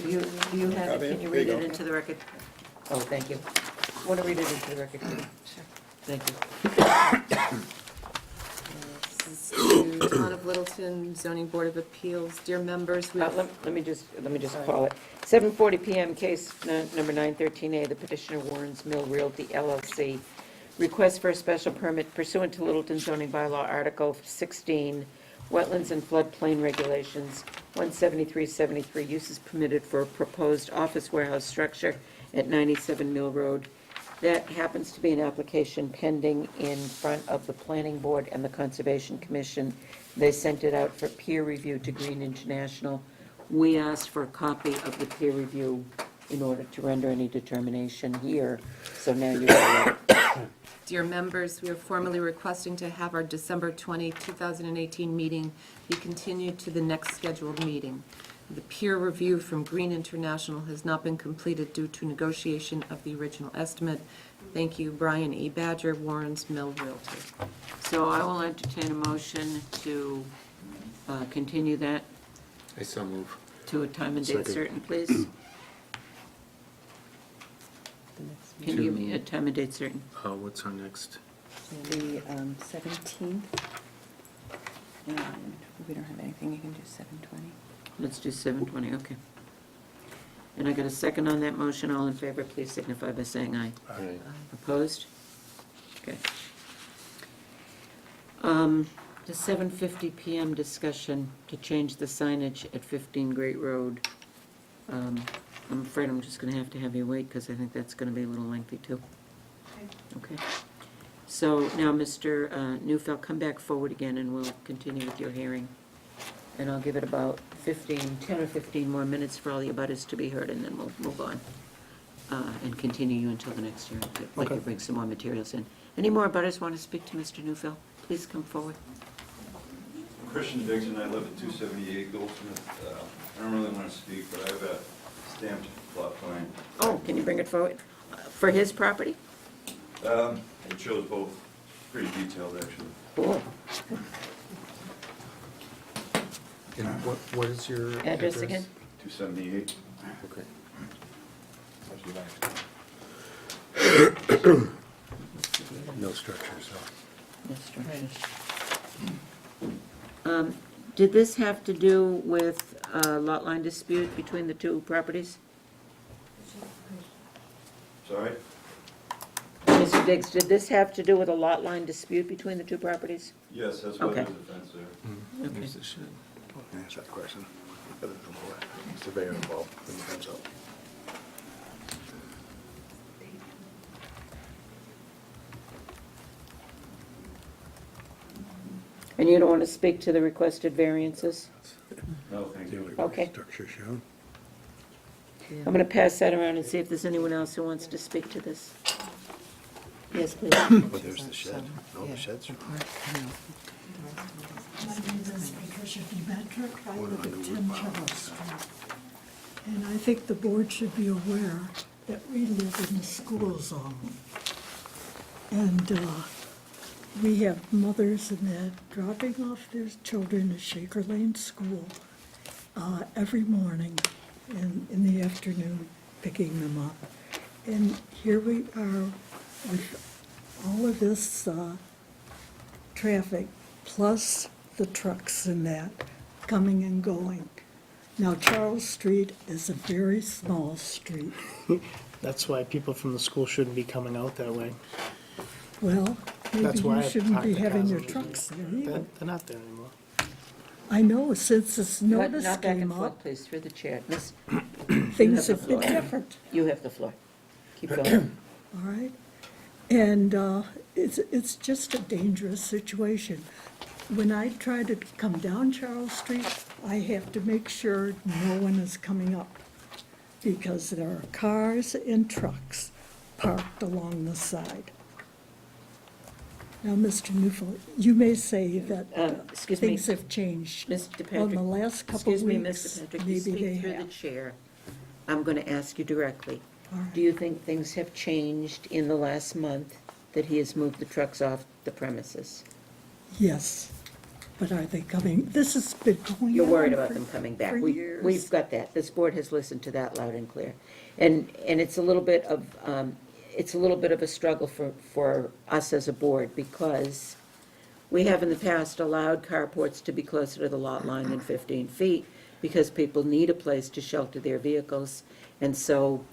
You have it, can you read it into the record? Oh, thank you. Want to read it into the record? Sure. Thank you. This is to Town of Littleton Zoning Board of Appeals. Dear members, we have Let me just call it. 7:40 PM, case number 913A, the petitioner Warren's Mill Realty LLC. Request for a special permit pursuant to Littleton zoning bylaw, Article 16, Wetlands and Floodplain Regulations, 17373, uses permitted for a proposed office warehouse structure at 97 Mill Road. That happens to be an application pending in front of the Planning Board and the Conservation Commission. They sent it out for peer review to Green International. We asked for a copy of the peer review in order to render any determination here, so now you have it. Dear members, we are formally requesting to have our December 20, 2018 meeting be continued to the next scheduled meeting. The peer review from Green International has not been completed due to negotiation of the original estimate. Thank you, Brian E. Badger, Warren's Mill Realty. So I will entertain a motion to continue that I so move. to a time and date Second. certain, please. Can you give me a time and date certain? What's our next? The 17th, and we don't have anything, you can do 7:20. Let's do 7:20, okay. And I got a second on that motion. All in favor, please signify by saying aye. Aye. Opposed? Okay. The 7:50 PM discussion to change the signage at 15 Great Road. I'm afraid I'm just going to have you wait, because I think that's going to be a little lengthy, too. Okay. So now, Mr. Neufeld, come back forward again, and we'll continue with your hearing. And I'll give it about 10 or 15 more minutes for all the abutters to be heard, and then we'll move on and continue you until the next hearing. I'd like to Okay. bring some more materials in. Any more abutters want to speak to Mr. Neufeld? Please come forward. Christian Dixon, I live at 278 Goldsmith. I don't really want to speak, but I have a stamped plot plan. Oh, can you bring it forward? For his property? It shows both, pretty detailed, actually. Cool. And what is your Address again? 278. Okay. No structures, Did this have to do with a lot line dispute between the two properties? Sorry? Mr. Diggs, did this have to do with a lot line dispute between the two properties? Yes, that's why Okay. there's a fence there. Okay. Answer that question. Surveyor involved in the fence up. And you don't want to speak to the requested variances? No, thank you. Okay. Structure shown. I'm going to pass that around and see if there's anyone else who wants to speak to this. Yes, please. But there's the shed. No, the shed's. My name is Patricia DeMetric. I live at 10 Charles Street. And I think the board should be aware that we live in a school zone. And we have mothers and that dropping off their children at Shaker Lane School every morning and in the afternoon, picking them up. And here we are with all of this traffic, plus the trucks and that coming and going. Now, Charles Street is a very small street. That's why people from the school shouldn't be coming out that way. Well, maybe That's why you I shouldn't parked be the having cars your over trucks there They're either. they're not there anymore. I know, since this notice Not back came and forth, up, please, through the chair. Miss, things the have been floor. different, you have the floor. Keep going. all right? And it's just a dangerous situation. When I try to come down Charles Street, I have to make sure no one is coming up, because there are cars and trucks parked along the side. Now, Mr. Neufeld, you may say that Excuse me. things have changed. Mr. Well, in Patrick. the last couple of Excuse me, weeks, Mr. Patrick, you maybe they speak through the have. chair. I'm going to ask you directly. All right. Do you think things have changed in the last month that he has moved the trucks off the premises? Yes, but are they coming? This has been going on. You're worried about for- them coming back. For We've years. got that. This board has listened to that loud and clear. And it's a little bit of, a struggle for us as a board, because we have in the past allowed carports to be closer to the lot line than 15 feet, because people need a place to shelter their vehicles. And so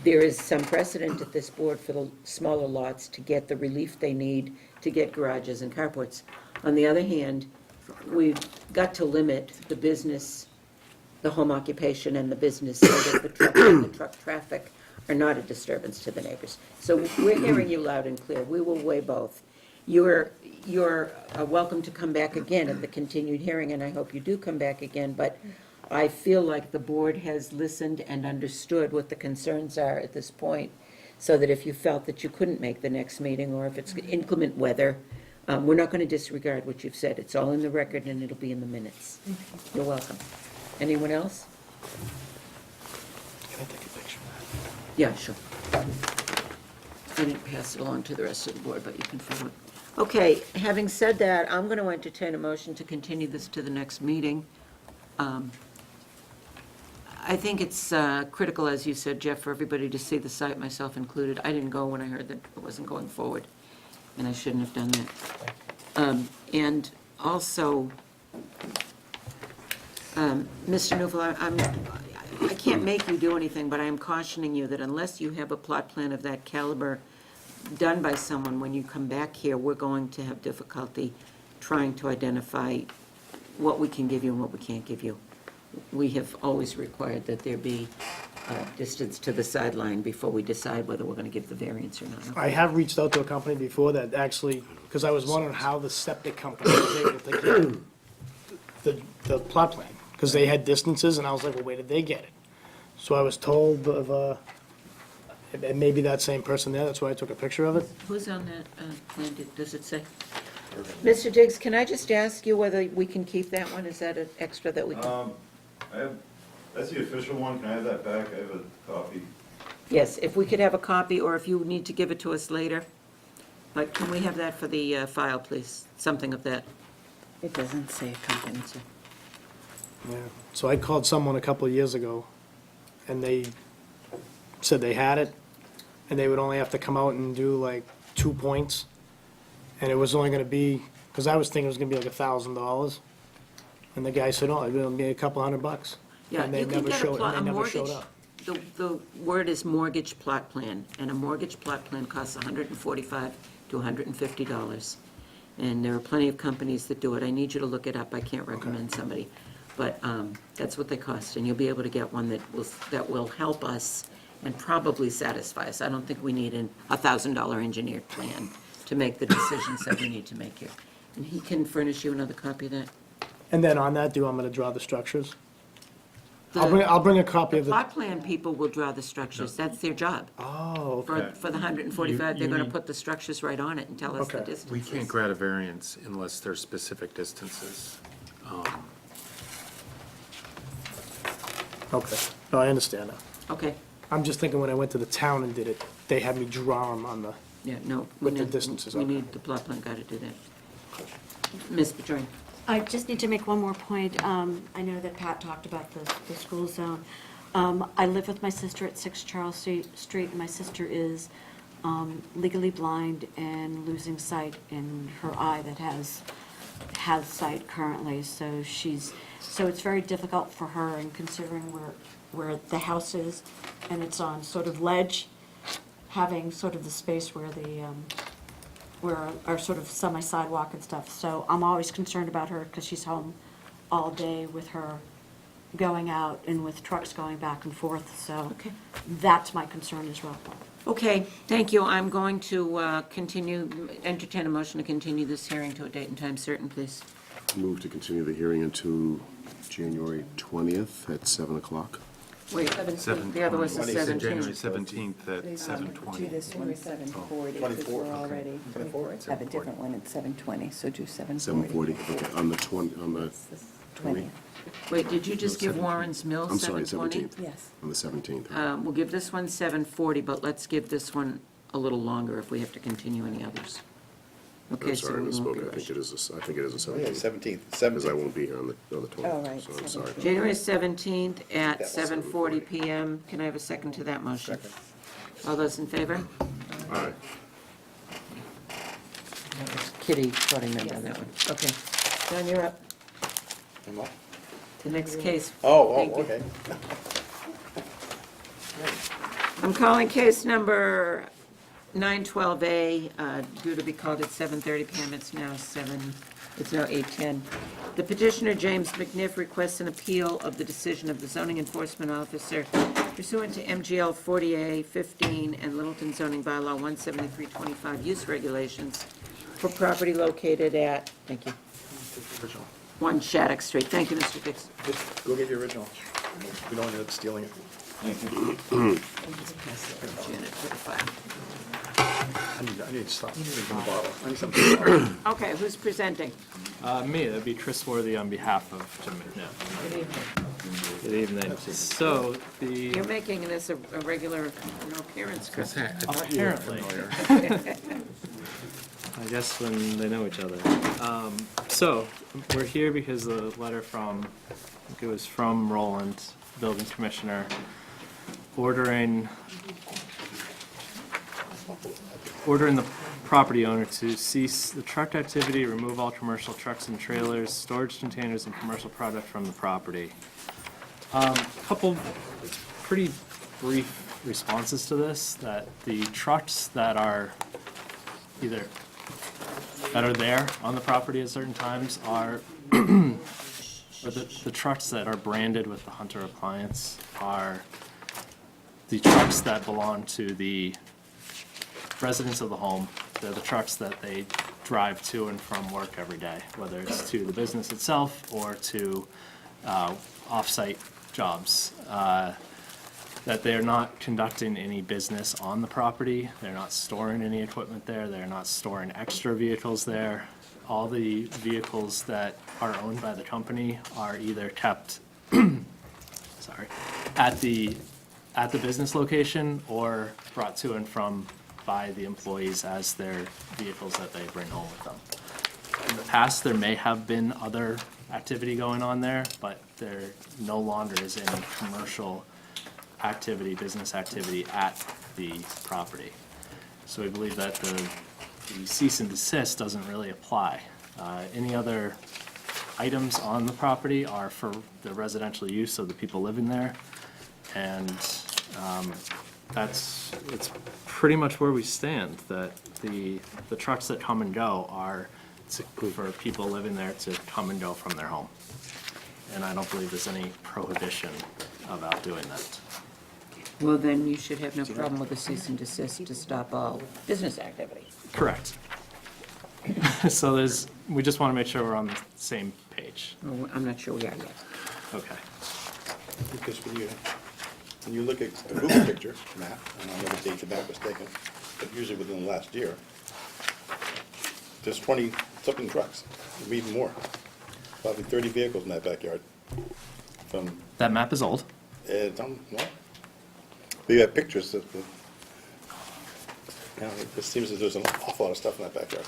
there is some precedent at this board for the smaller lots to get the relief they need to get garages and carports. On the other hand, we've got to limit the business, the home occupation and the business, so that the truck and the truck traffic are not a disturbance to the neighbors. So we're hearing you loud and clear. We will weigh both. You're welcome to come back again at the continued hearing, and I hope you do come back again, but I feel like the board has listened and understood what the concerns are at this point, so that if you felt that you couldn't make the next meeting, or if it's inclement weather, we're not going to disregard what you've said. It's all in the record, and it'll be in the minutes. You're welcome. Anyone else? Can I take a picture? Yeah, sure. I didn't pass it along to the rest of the board, but you can follow it. Okay, having said that, I'm going to entertain a motion to continue this to the next meeting. I think it's critical, as you said, Jeff, for everybody to see the site, myself included. I didn't go when I heard that it wasn't going forward, and I shouldn't have done that. And also, Mr. Newfeld, I can't make you do anything, but I am cautioning you that unless you have a plot plan of that caliber done by someone, when you come back here, we're going to have difficulty trying to identify what we can give you and what we can't give you. We have always required that there be distance to the sideline before we decide whether we're going to give the variance or not. I have reached out to a company before that actually, because I was wondering how the septic company was able to get the plot plan, because they had distances, and I was like, well, where did they get it? So I was told of, it may be that same person there, that's why I took a picture of it. Who's on that plan? Does it say? Mr. Diggs, can I just ask you whether we can keep that one? Is that an extra that we can? That's the official one, can I have that back? I have a copy. Yes, if we could have a copy, or if you need to give it to us later. But can we have that for the file, please? Something of that. It doesn't say a company, so. Yeah. So I called someone a couple of years ago, and they said they had it, and they would only have to come out and do like 2 points, and it was only gonna be, because I was thinking it was gonna be like $1,000, and the guy said, oh, it'll be a couple $100. Yeah, And they you can never get showed, a and they never mortgage. showed up. The word is mortgage plot plan, and a mortgage plot plan costs $145 to $150. And there are plenty of companies that do it. I need you to look it up. I can't recommend somebody. But that's what they cost, and you'll be able to get one that will help us and probably satisfy us. I don't think we need a $1,000 engineered plan to make the decisions that we need to make here. And he can furnish you another copy of that. And then on that, do you want me to draw the structures? I'll bring a copy of the, Plot plan people will draw the structures. That's their job. oh, For okay. the 145, they're You going to need- put the structures right on it and tell us the Okay. distances. We can't grant a variance unless there's specific distances. Okay, no, I understand that. Okay, I'm just thinking when I went to the town and did it, they had me draw them on the, yeah, no. we With the need- distances, We okay. need the plot plan guy to do that. Ms. Petrine? I just need to make one more point. I know that Pat talked about the school zone. I live with my sister at 6 Charles Street, and my sister is legally blind and losing sight in her eye that has sight currently. So it's very difficult for her, and considering where the house is, and it's on sort of ledge, having sort of the space where where our sort of semi-sidewalk and stuff. So I'm always concerned about her because she's home all day with her going out and with trucks going back and forth. So Okay. that's my concern as well. Okay, thank you. I'm going to entertain a motion to continue this hearing to a date and time certain, please. Move to continue the hearing until January 20th at 7 o'clock. Wait, the other was the 7:20. January 17th. 17th at 7:20. Do this one 7:40, because 24, we're already, have a different one at 7:20, so do 7:40. 7:40, okay, on the 20th. Wait, did you just No, give 17th. Warren's Mill I'm sorry, 7:20? 17th. Yes. On the 17th. We'll give this one 7:40, but let's give this one a little longer if we have to continue any others. Okay, I'm so sorry, I we won't be misspoke. I think rushed. it is, I think it is the Oh, yeah, 17th. 17th, Because I 17th. won't be here on the 20th. Oh, right, So I'm sorry. 17th. January 17th at Yeah. 7:40 PM. Can I have a second to that motion? Second. All those in favor? All right. That was Kitty voting member on that one. Okay. John, you're up. Am I? The next case. Oh, Thank oh, you. okay. I'm calling case number 912A, due to be called at 7:30 PM. It's now 8:10. The petitioner, James McNiff, requests an appeal of the decision of the zoning enforcement officer pursuant to MGL 40A-15 and Littleton zoning bylaw 17325 use regulations for property located at, thank you, 1 Shattuck Street. Thank you, Mr. Dixon. Just go get your original. We don't end up stealing it. Janet for the file. I need to stop drinking the bottle. I need something. Okay, who's presenting? Me, that'd be Chris Worthy on behalf of Jim McNiff. Good evening. Good evening. So, You're making this a regular, appearance, Chris. apparently, I guess when they know each other. So, we're here because the letter from, I think it was from Roland, building commissioner, ordering the property owner to cease the truck activity, remove all commercial trucks and trailers, storage containers, and commercial product from the property. Couple pretty brief responses to this, that the trucks that are there on the property at certain times are, or the trucks that are branded with the Hunter appliance are the trucks that belong to the residents of the home. They're the trucks that they drive to and from work every day, whether it's to the business itself or to off-site jobs. That they're not conducting any business on the property, they're not storing any equipment there, they're not storing extra vehicles there. All the vehicles that are owned by the company are either kept, sorry, at the business location or brought to and from by the employees as their vehicles that they bring home with them. In the past, there may have been other activity going on there, but there no longer is any commercial activity, business activity at the property. So we believe that the cease and desist doesn't really apply. Any other items on the property are for the residential use of the people living there. And it's pretty much where we stand, that the trucks that come and go are for people living there to come and go from their home. And I don't believe there's any prohibition about doing that. Well, then you should have no problem with a cease and desist to stop all business activity. Correct. So we just want to make sure we're on the same page. Oh, I'm not sure we are yet. Okay. Because when you look at a Google picture map, and I know the date the map was taken, but usually within the last year, there's 20-something trucks, maybe even more. Probably 30 vehicles in that backyard. From, That map is old. well, we have pictures of, it seems that there's an awful lot of stuff in that backyard.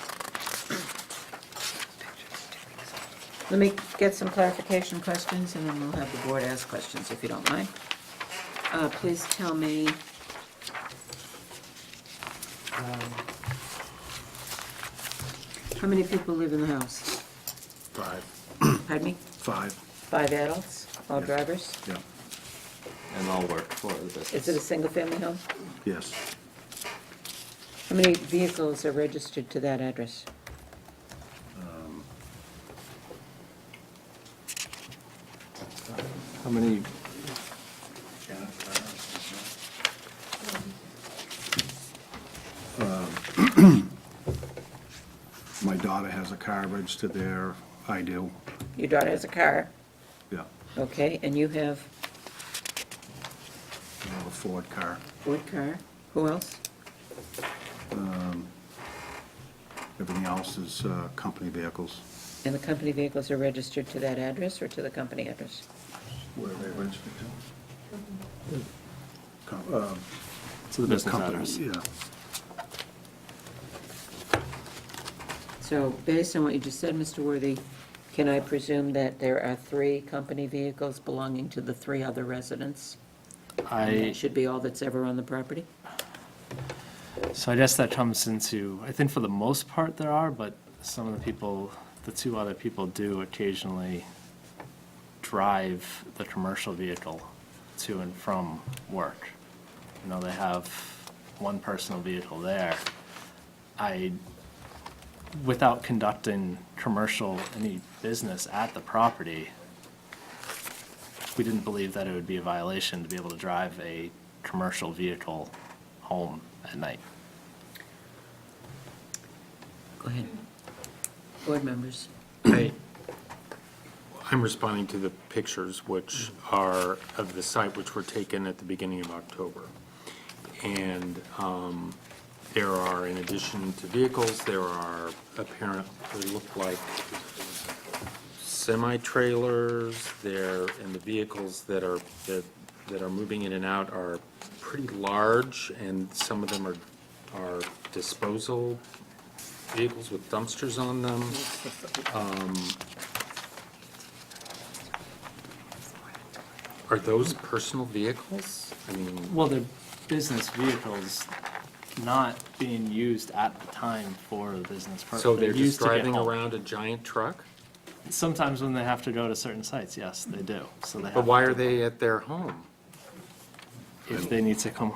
Let me get some clarification questions, and then we'll have the board ask questions, if you don't mind. Please tell me, how many people live in the house? 5. Pardon me? 5. 5 adults, all drivers? Yeah. And I'll work for the business. Is it a single-family home? Yes. How many vehicles are registered to that address? How many, My daughter has a car registered there. I do. Your daughter has a car, Yeah. okay, and you have I have a Ford car. Ford car. Who else? Everything else is company vehicles. And the company vehicles are registered to that address or to the company address? Where are they registered to? To the business address. Yeah. So based on what you just said, Mr. Worthy, can I presume that there are 3 company vehicles belonging to the 3 other residents? And I, that should be all that's ever on the property? so I guess that comes into, I think for the most part there are, but some of the people, the 2 other people do occasionally drive the commercial vehicle to and from work. You know, they have one personal vehicle there. Without conducting any business at the property, we didn't believe that it would be a violation to be able to drive a commercial vehicle home at night. Go ahead. Board members. I'm responding to the pictures which are of the site which were taken at the beginning of October. And there are, in addition to vehicles, there are they look like semi-trailers there, and the vehicles that are moving in and out are pretty large, and some of them are disposal vehicles with dumpsters on them. Are those personal vehicles? I mean, Well, they're business vehicles not being used at the time for the business purpose. so they're just used to get driving home. around a giant truck? Sometimes when they have to go to certain sites, yes, they do. So they But have why to- are they at their home? If they need to come,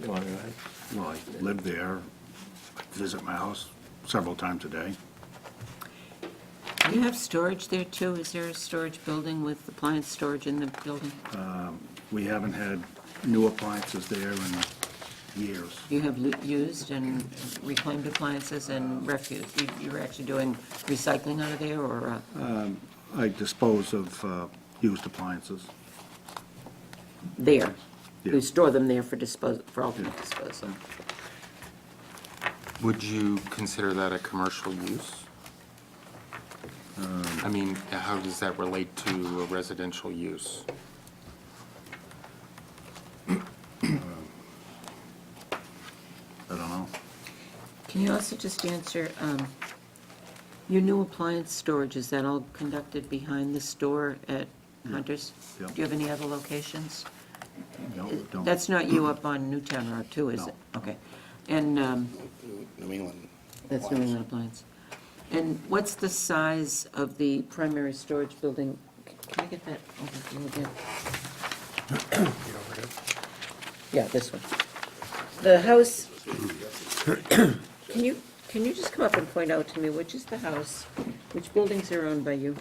you want to go ahead? Well, I live there, I visit my house several times a day. Do you have storage there too? Is there a storage building with appliance storage in the building? We haven't had new appliances there in years. You have used and reclaimed appliances and refuse? You're actually doing recycling out of there, or? I dispose of used appliances. There? Yeah. You store them there for ultimate disposal? Would you consider that a commercial use? I mean, how does that relate to a residential use? I don't know. Can you also just answer, your new appliance storage, is that all conducted behind the store at Hunter's? Yeah. Do you have any other locations? No, don't. That's not you up on Newtown Road too, is No. it? Okay. And New England. that's New England Appliance. And what's the size of the primary storage building? Can I get that overview again? Yeah, this one. The house, can you just come up and point out to me which is the house, which buildings are owned by you?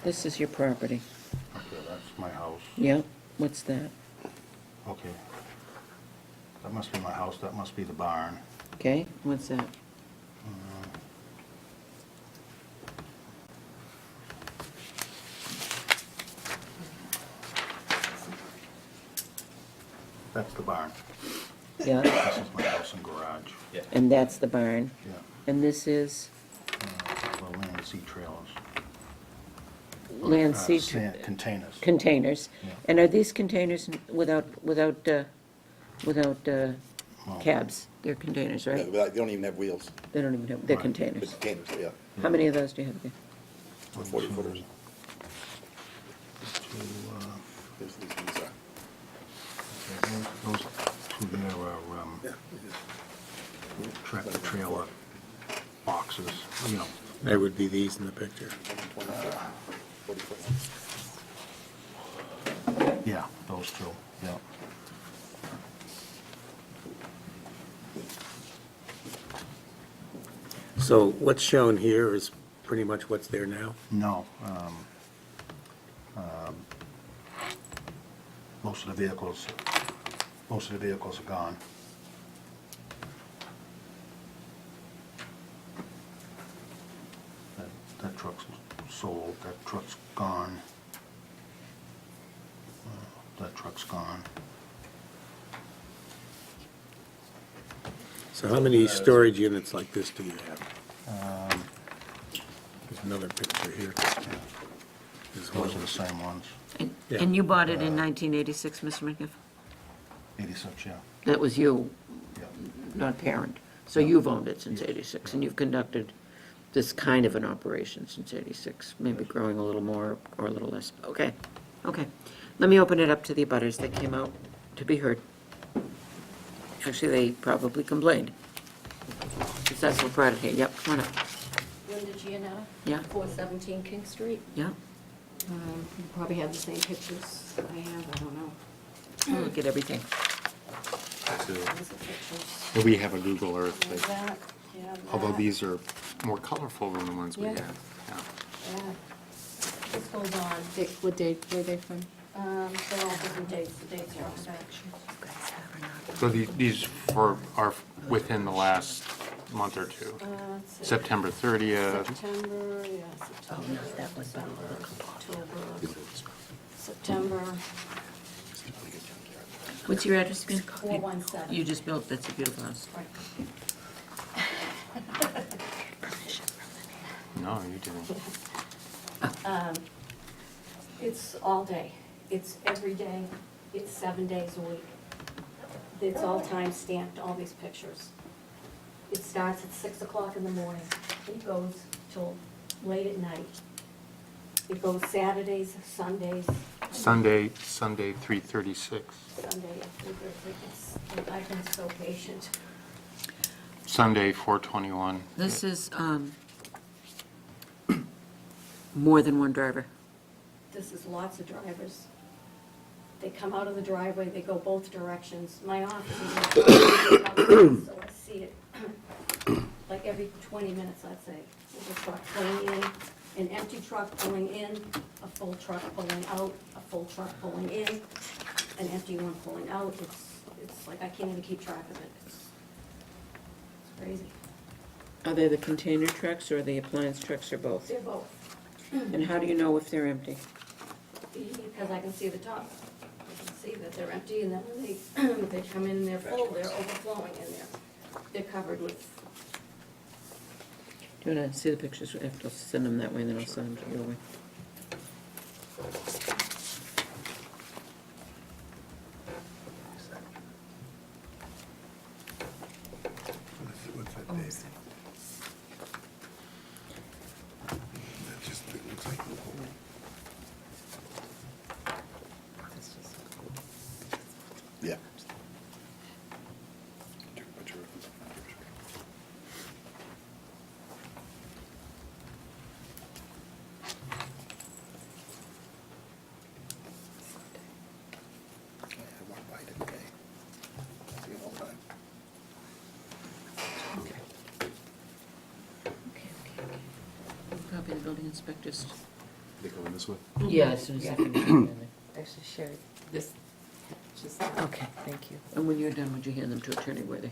This is your property. Okay, that's my house. Yeah, what's that? Okay. That must be my house, that must be the barn. Okay, what's that? That's the barn. Yeah, This is my house and garage. and that's the barn. Yeah. And this is Well, land sea trailers. land sea Containers. containers. Yeah. And are these containers without cabs? They're containers, right? They don't even have wheels, They don't even have, they're Right. the containers. containers, yeah, How many of those do you have there? 40 footers. To, There's these ones, those two there are tractor trailer boxes, you know. That would be these in the picture. 40 foot ones. Yeah, those two, yeah. So what's shown here is pretty much what's there now? No. Most of the vehicles are gone. That truck's sold, that truck's gone. That truck's gone. So how many storage units like this do you have? There's another picture here. There's one. Those are the same ones. Yeah. And you bought it in 1986, Mr. McNiff? 86, yeah. That was you, Yeah. not parent. So you've owned it since 86, and you've conducted this kind of an operation since 86, maybe growing a little more or a little less. Okay, okay. Let me open it up to the abutters that came out to be heard. Actually, they probably complained. Successful product here, yep, come on up. Linda Gianetta. Yeah. 417 King Street. Yeah, You probably have the same pictures I have, I don't know. we'll look at everything. Those are pictures. We have a Google Earth, There's that, yeah, although that, these are more colorful than the ones we Yeah. have. Yeah. yeah. This goes on. What date were they from? They're all different dates, the dates are on the back. So these are within the last month or two? Let's see. September 30th? September, yeah, September, October, September, What's your address again? 417. You just built, that's a beautiful house. Right. No, you didn't. It's all day. It's every day. It's 7 days a week. It's all time stamped, all these pictures. It starts at 6 o'clock in the morning. It goes till late at night. It goes Saturdays, Sundays, Sunday 3:36. Sunday at 3:30. I've been so patient. Sunday 4:21. This is more than one driver. This is lots of drivers. They come out of the driveway, they go both directions. My office is in so I see it like every 20 minutes, I'd say. There's a truck pulling in, an empty truck pulling in, a full truck pulling out, a full truck pulling in, an empty one pulling out. It's like I can't even keep track of it. It's crazy. Are they the container trucks or the appliance trucks or both? They're both. And how do you know if they're empty? Because I can see the top. I can see that they're empty, and then when they come in and they're full, they're overflowing in there. They're covered with, Do you want to see the pictures? I have to send them that way, and then I'll send them your way. What's that date? That just, it looks like the whole. Yeah. I walk by it today. See it all the time. Copy the building inspectors. They going this way? Yeah, as soon as I finish. I'll hand it. Actually, Sherry, this, just, Okay, thank you. And when you're done, would you hand them to Attorney Worthy?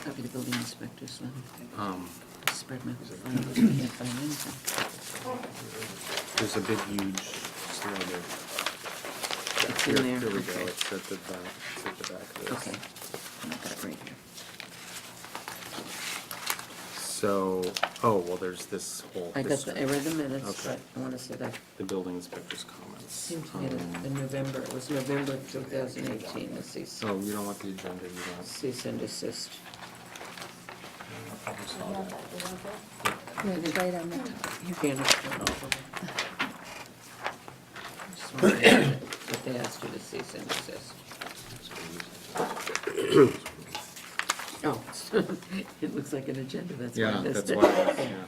Copy the building inspectors, spread my files, I can't find anything. There's a big, huge slide It's in there, Here we go, okay. it's at the back, it's at the back of this. Okay, I've got it right here. So, oh, well, there's this whole I history. read the minutes, Okay. but I want to say that, The building inspector's comments. seemed to me that in November, it was November 2018, the cease Oh, you don't want the agenda, you want? cease and desist. it's right on the top. You can't have it all. Just wanted to know that they asked you to cease and desist. Oh, it looks like an agenda, that's why I Yeah, missed that's it. why, yeah.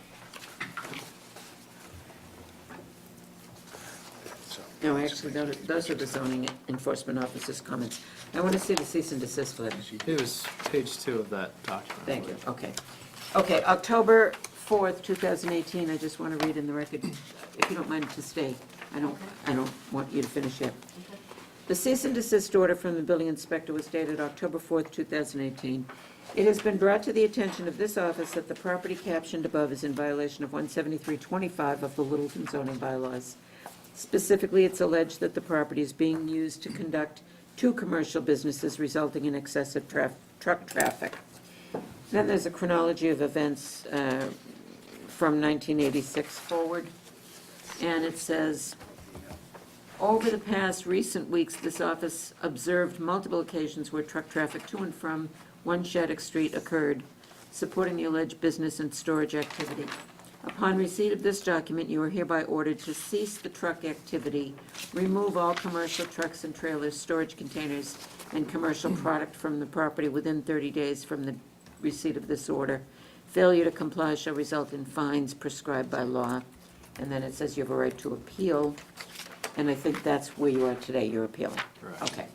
No, actually, those are the zoning enforcement officer's comments. I want to see the cease and desist letter. It was page 2 of that document. Thank you, okay. Okay, October 4th, 2018, I just want to read in the record, if you don't mind to stay. I don't want you to finish yet. The cease and desist order from the building inspector was dated October 4th, 2018. It has been brought to the attention of this office that the property captioned above is in violation of 17325 of the Littleton zoning bylaws. Specifically, it's alleged that the property is being used to conduct two commercial businesses, resulting in excessive truck traffic. Then there's a chronology of events from 1986 forward, and it says, over the past recent weeks, this office observed multiple occasions where truck traffic to and from 1 Shattuck Street occurred, supporting the alleged business and storage activity. Upon receipt of this document, you are hereby ordered to cease the truck activity, remove all commercial trucks and trailers, storage containers, and commercial product from the property within 30 days from the receipt of this order. Failure to comply shall result in fines prescribed by law. And then it says you have a right to appeal, and I think that's where you are today, you're appealing. Correct. Okay.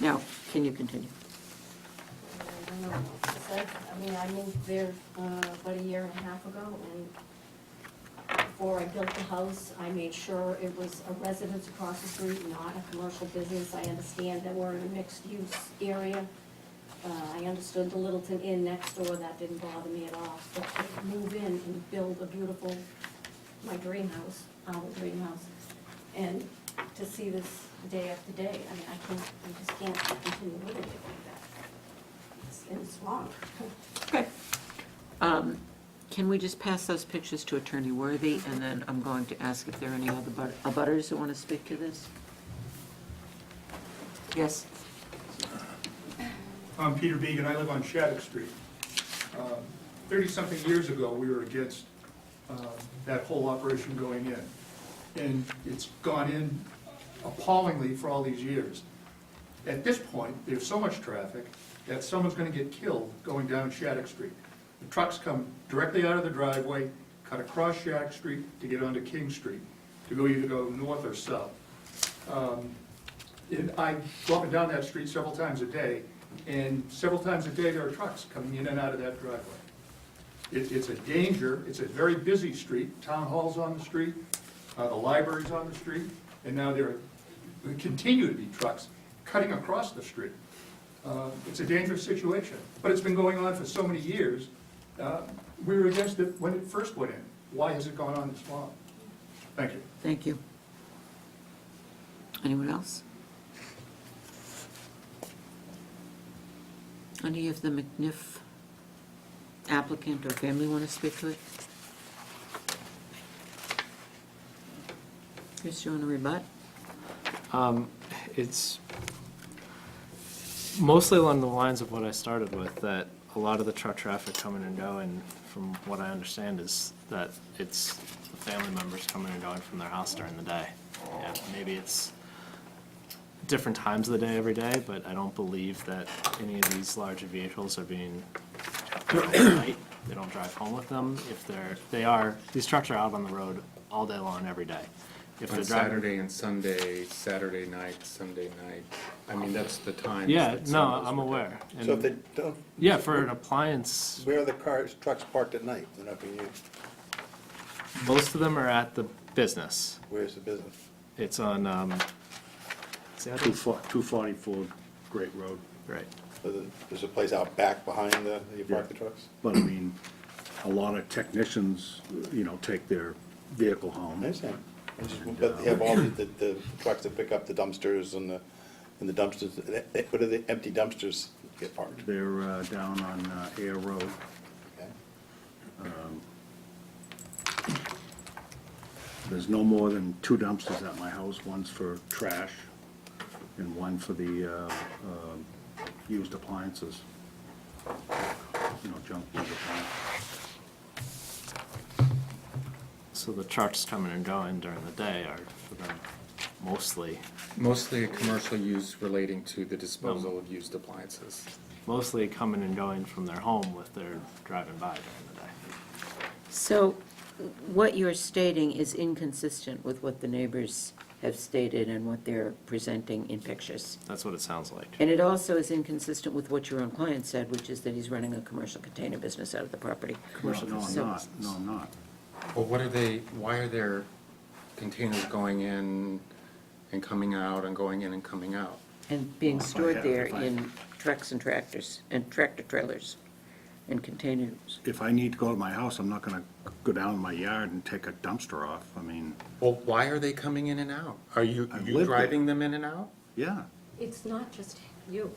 Now, can you continue? I don't know what to say. I mean, I moved there about a year and a half ago, and before I built the house, I made sure it was a residence across the street, not a commercial business. I understand that we're in a mixed-use area. I understood the Littleton Inn next door, that didn't bother me at all. But to move in and build a beautiful, my dream house, our dream house, and to see this day after day, I mean, I just can't continue living it like that. It's wrong. Okay. Can we just pass those pictures to Attorney Worthy, and then I'm going to ask if there are any other abutters who want to speak to this? Yes? I'm Peter Began, I live on Shattuck Street. 30-something years ago, we were against that whole operation going in. And it's gone in appallingly for all these years. At this point, there's so much traffic that someone's gonna get killed going down Shattuck Street. The trucks come directly out of the driveway, cut across Shattuck Street to get onto King Street, to either go north or south. And I go up and down that street several times a day, and several times a day there are trucks coming in and out of that driveway. It's a danger, it's a very busy street, town hall's on the street, the library's on the street, and now there continue to be trucks cutting across the street. It's a dangerous situation, but it's been going on for so many years. We were against it when it first went in. Why has it gone on this long? Thank you. Thank you. Anyone else? Any of the McNiff applicant or family want to speak to it? Chris, you want to rebut? It's mostly along the lines of what I started with, that a lot of the truck traffic coming and going, from what I understand, is that it's the family members coming and going from their house during the day. Yeah, maybe it's different times of the day every day, but I don't believe that any of these larger vehicles are being kept out at night. They don't drive home with them. If these trucks are out on the road all day long, every day. If On they're driving- Saturday and Sunday, Saturday night, Sunday night, I mean, that's the time. Yeah, no, I'm aware. So And- if they don't, Yeah, for an appliance, where are the cars, trucks parked at night? They're not being used. most of them are at the business. Where's the business? It's on, is that it? 244 Great Road. Right. So there's a place out back behind you park the trucks? But I mean, a lot of technicians, take their vehicle I home. understand. But they have all the trucks that pick up the dumpsters and the dumpsters, what do the empty dumpsters get parked? They're down on Air Road. Okay. There's no more than 2 dumpsters at my house. One's for trash and one for the used appliances. Junk used appliances. So the trucks coming and going during the day are for them mostly Mostly a commercial use relating to the disposal of used appliances. coming and going from their home with their driving by during the day. So what you're stating is inconsistent with what the neighbors have stated and what they're presenting in pictures. That's what it sounds like. And it also is inconsistent with what your own client said, which is that he's running a commercial container business out of the property. No, I'm So- not. No, I'm not. Well, why are there containers going in and coming out and going in and coming out? And being Well, if I stored have- there if I- in trucks and tractors, and tractor trailers, and containers. If I need to go to my house, I'm not gonna go down in my yard and take a dumpster off. I mean, Well, why are they coming in and out? Are you I live there. driving them in and out? yeah. It's not just you.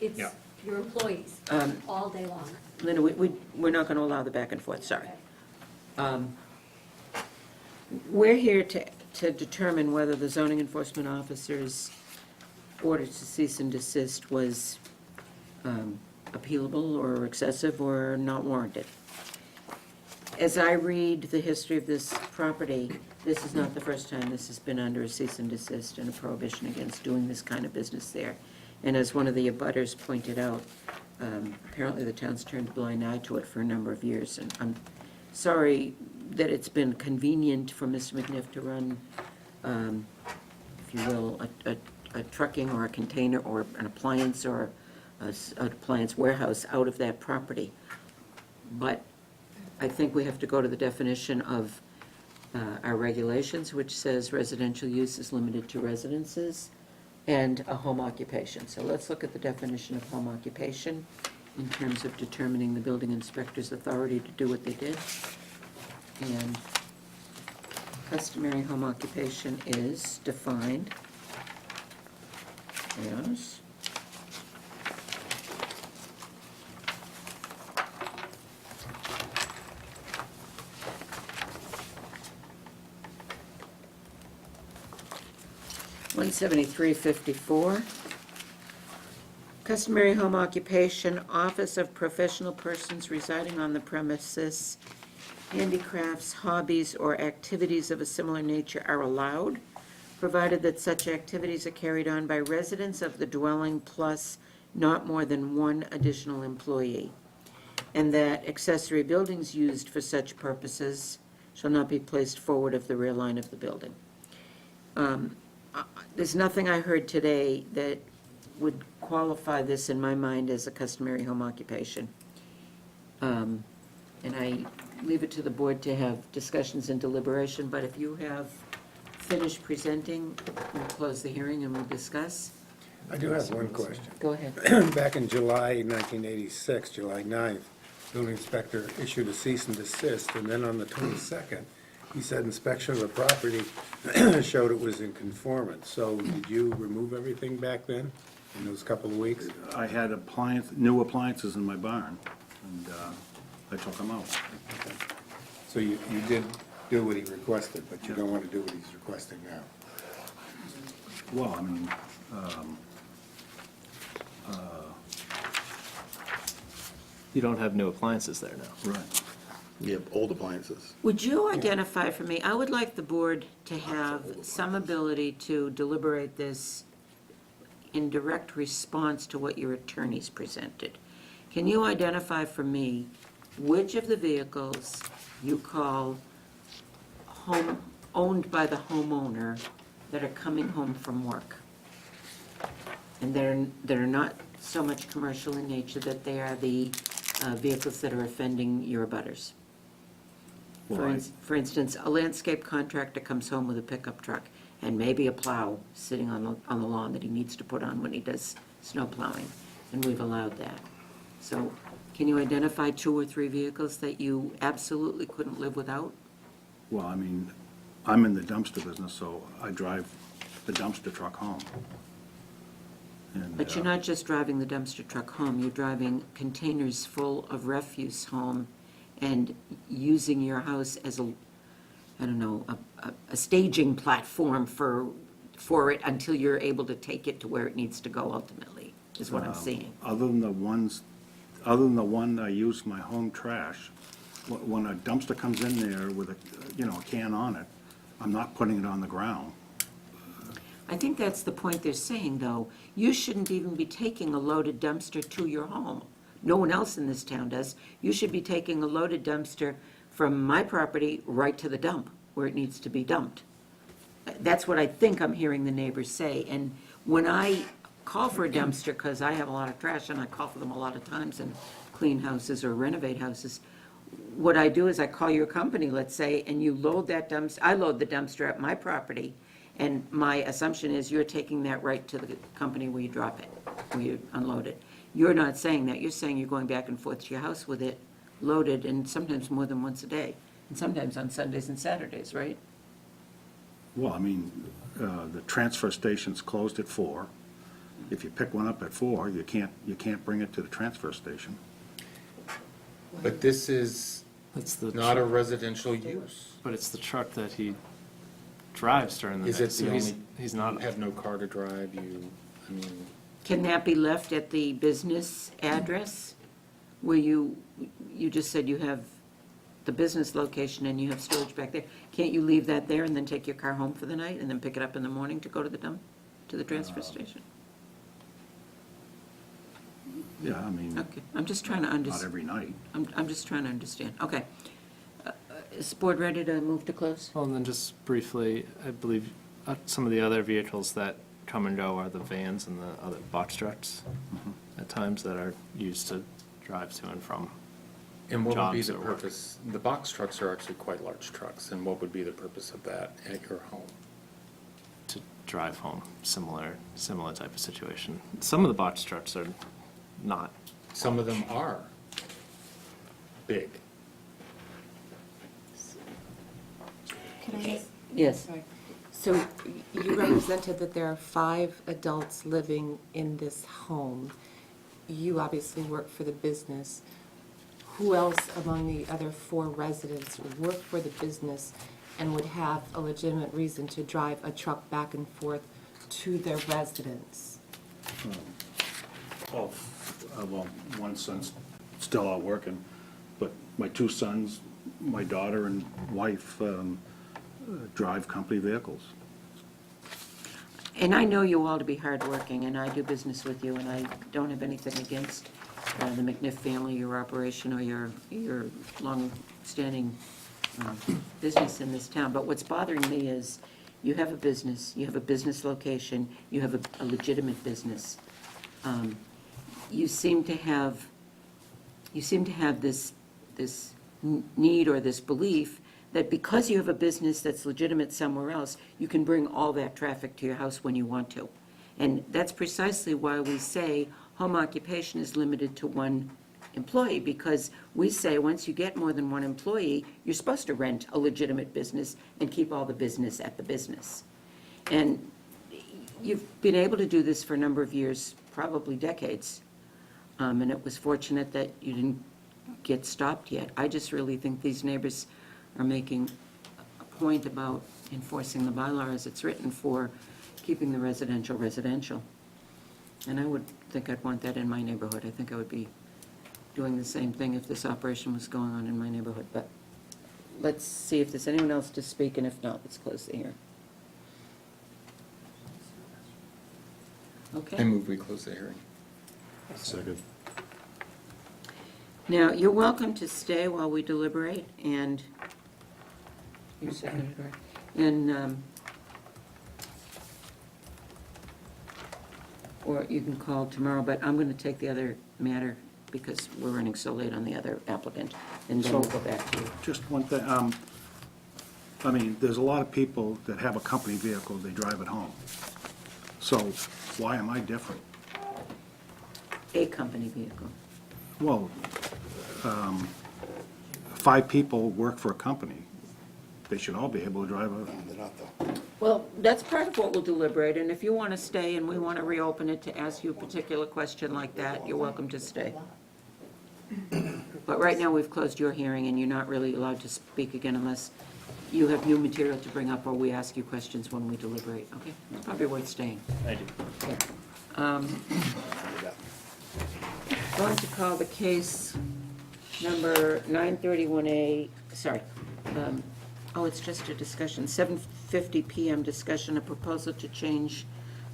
It's Yeah. your employees, all day long. Linda, we're not going to allow the back and forth, sorry. We're here to determine whether the zoning enforcement officer's order to cease and desist was appealable or excessive or not warranted. As I read the history of this property, this is not the first time this has been under a cease and desist and a prohibition against doing this kind of business there. And as one of the abutters pointed out, apparently the town's turned a blind eye to it for a number of years. And I'm sorry that it's been convenient for Mr. McNiff to run, if you will, a trucking or a container or an appliance or an appliance warehouse out of that property. But I think we have to go to the definition of our regulations, which says residential use is limited to residences and a home occupation. So let's look at the definition of home occupation in terms of determining the building inspector's authority to do what they did. And customary home occupation is defined as $173.54. Customary home occupation, office of professional persons residing on the premises, handicrafts, hobbies, or activities of a similar nature are allowed, provided that such activities are carried on by residents of the dwelling plus not more than one additional employee, and that accessory buildings used for such purposes shall not be placed forward of the rear line of the building. There's nothing I heard today that would qualify this in my mind as a customary home occupation. And I leave it to the board to have discussions and deliberation, but if you have finished presenting, we'll close the hearing and we'll discuss. I do have one question. Go ahead. Back in July 1986, July 9th, building inspector issued a cease and desist, and then on the 22nd, he said inspection of the property showed it was in conformance. So did you remove everything back then, in those couple of weeks? I had new appliances in my barn, and I took them out. So you did do what he requested, but you don't want to do what he's requesting now? Well, I mean, You don't have new appliances there now. right. You have old appliances. Would you identify for me, I would like the board to have some ability to deliberate this in direct response to what your attorneys presented. Can you identify for me which of the vehicles you call owned by the homeowner that are coming home from work? And that are not so much commercial in nature, that they are the vehicles that are offending your abutters? For instance, a landscape contractor comes home with a pickup truck and maybe a plow sitting on the lawn that he needs to put on when he does snow plowing, and we've allowed that. So can you identify 2 or 3 vehicles that you absolutely couldn't live without? Well, I mean, I'm in the dumpster business, so I drive the dumpster truck home. And, But you're not just driving the dumpster truck home, you're driving containers full of refuse home and using your house as a staging platform for it until you're able to take it to where it needs to go ultimately, is what I'm seeing. Other than the one I use for my home trash, when a dumpster comes in there with a can on it, I'm not putting it on the ground. I think that's the point they're saying, though. You shouldn't even be taking a loaded dumpster to your home. No one else in this town does. You should be taking a loaded dumpster from my property right to the dump, where it needs to be dumped. That's what I think I'm hearing the neighbors say. And when I call for a dumpster, because I have a lot of trash, and I call for them a lot of times and clean houses or renovate houses, what I do is I call your company, let's say, and you load that dumpster, I load the dumpster at my property, and my assumption is you're taking that right to the company where you drop it, where you unload it. You're not saying that. You're saying you're going back and forth to your house with it loaded, and sometimes more than once a day, and sometimes on Sundays and Saturdays, right? Well, I mean, the transfer station's closed at 4. if you pick one up at 4, you can't bring it to the transfer station. But this is That's the not a residential use. But it's the truck that he drives during the Is day. it the So only, he's you not, have no car to drive, I mean, Can that be left at the business address? Where you just said you have the business location and you have storage back there. Can't you leave that there and then take your car home for the night and then pick it up in the morning to go to the dump, to the transfer station? Yeah, I mean, Okay, I'm just trying to not understand. every night. I'm just trying to understand. Okay. Is the board ready to move to close? well, and then just briefly, I believe some of the other vehicles that come and go are the vans and the other box trucks at times that are used to drive to and from. and what would be Jobs the at work. purpose? The box trucks are actually quite large trucks, and what would be the purpose of that at your home? To drive home, similar type of situation. Some of the box trucks are not. Some of them are big. Can I ask? Yes. Sorry. So you represented that there are 5 adults living in this home. You obviously work for the business. Who else among the other 4 residents work for the business and would have a legitimate reason to drive a truck back and forth to their residence? Well, one son's still out working, but my 2 sons, my daughter and wife drive company vehicles. And I know you all to be hardworking, and I do business with you, and I don't have anything against the McNiff family, your operation, or your long-standing business in this town. But what's bothering me is you have a business location, you have a legitimate business. You seem to have this need or this belief that because you have a business that's legitimate somewhere else, you can bring all that traffic to your house when you want to. And that's precisely why we say home occupation is limited to 1 employee, because we say once you get more than 1 employee, you're supposed to rent a legitimate business and keep all the business at the business. And you've been able to do this for a number of years, probably decades, and it was fortunate that you didn't get stopped yet. I just really think these neighbors are making a point about enforcing the bylaw as it's written for keeping the residential. And I would think I'd want that in my neighborhood. I think I would be doing the same thing if this operation was going on in my neighborhood. But let's see if there's anyone else to speak, and if not, let's close the hearing. I Okay. move we close the hearing. Second. Now, you're welcome to stay while we deliberate, and you seconded, right? And, or you can call tomorrow, but I'm going to take the other matter because we're running so late on the other applicant, and then we'll go back to you. Just one thing, I mean, there's a lot of people that have a company vehicle, they drive it home. So why am I different? A company vehicle. Well, 5 people work for a company. They should all be able to drive a, They're not though. Well, that's part of what we'll deliberate, and if you want to stay and we want to reopen it to ask you a particular question like that, you're welcome to stay. But right now, we've closed your hearing, and you're not really allowed to speak again unless you have new material to bring up or we ask you questions when we deliberate, okay? It's probably worth staying. I do. Going to call the case number 931A, it's just a discussion, 7:50 PM discussion, a proposal to change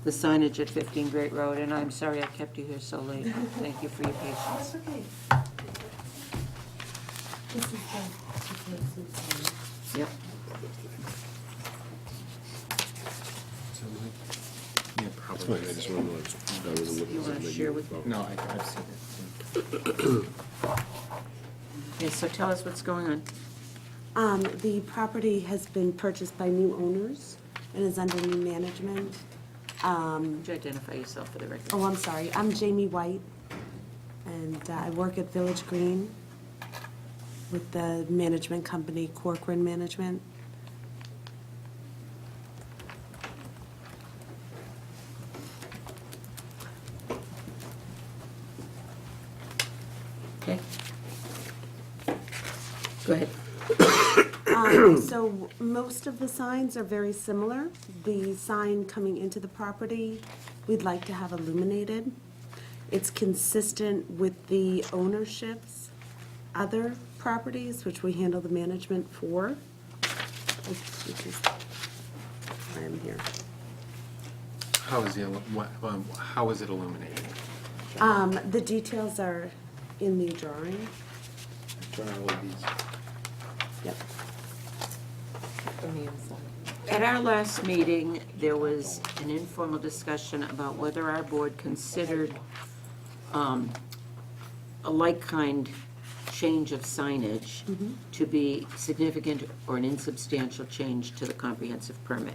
the signage at 15 Great Road, and I'm sorry I kept you here so late. Thank you for your patience. okay. This is the, Yep. Yeah, That's probably. fine, I just wanted to, I wasn't looking You at wanna something. share with- No, I've seen it. Okay, so tell us what's going on. The property has been purchased by new owners and is under new management. Would you identify yourself for the record? Oh, I'm sorry, I'm Jamie White, and I work at Village Green with the management company Corcoran Management. Okay. Go ahead. So most of the signs are very similar. The sign coming into the property, we'd like to have illuminated. It's consistent with the ownership's other properties, which we handle the management for. Which is why I'm here. How is how is it illuminated? The details are in the drawing. Turn on LEDs. Yep. From the inside. At our last meeting, there was an informal discussion about whether our board considered a like-kind change of signage to be significant or an insubstantial change to the comprehensive permit.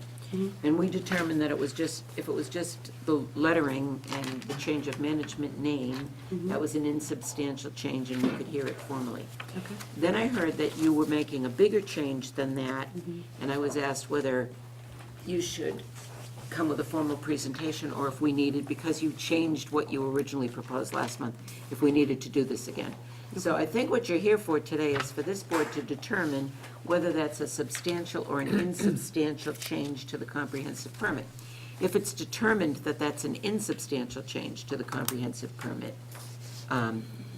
And we determined that it was just, if it was just the lettering and the change of management name, that was an insubstantial change and we could hear it formally. Okay. Then I heard that you were making a bigger change than that, and I was asked whether you should come with a formal presentation, or if we needed, because you changed what you originally proposed last month, if we needed to do this again. So I think what you're here for today is for this board to determine whether that's a substantial or an insubstantial change to the comprehensive permit. If it's determined that that's an insubstantial change to the comprehensive permit,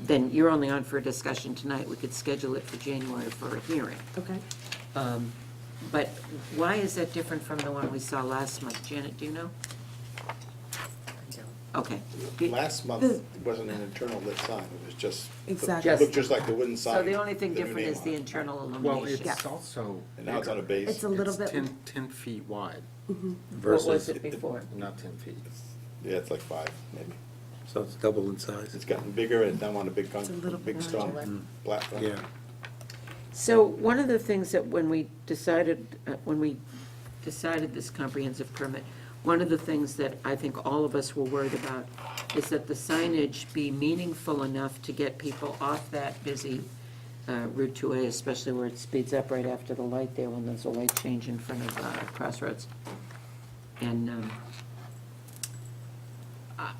then you're only on for a discussion tonight. We could schedule it for January for a hearing. Okay. But why is that different from the one we saw last month? Janet, do you know? Okay. Last month, it wasn't an internal lit sign, it was just. Exactly. It looked just like the wooden sign. So the only thing with new different name is on the it. internal Well, illumination. it's also. And now it's on a base. It's a little bit. 10 feet wide What was it before? not 10 feet. Yeah, it's like 5, maybe. So it's double in size. It's gotten bigger and now on a big, It's a little big bit strong larger. platform. Yeah. So one of the things that when we decided this comprehensive permit, one of the things that I think all of us were worried about is that the signage be meaningful enough to get people off that busy Route 2A, especially where it speeds up right after the light there when there's a light change in front of Crossroads. And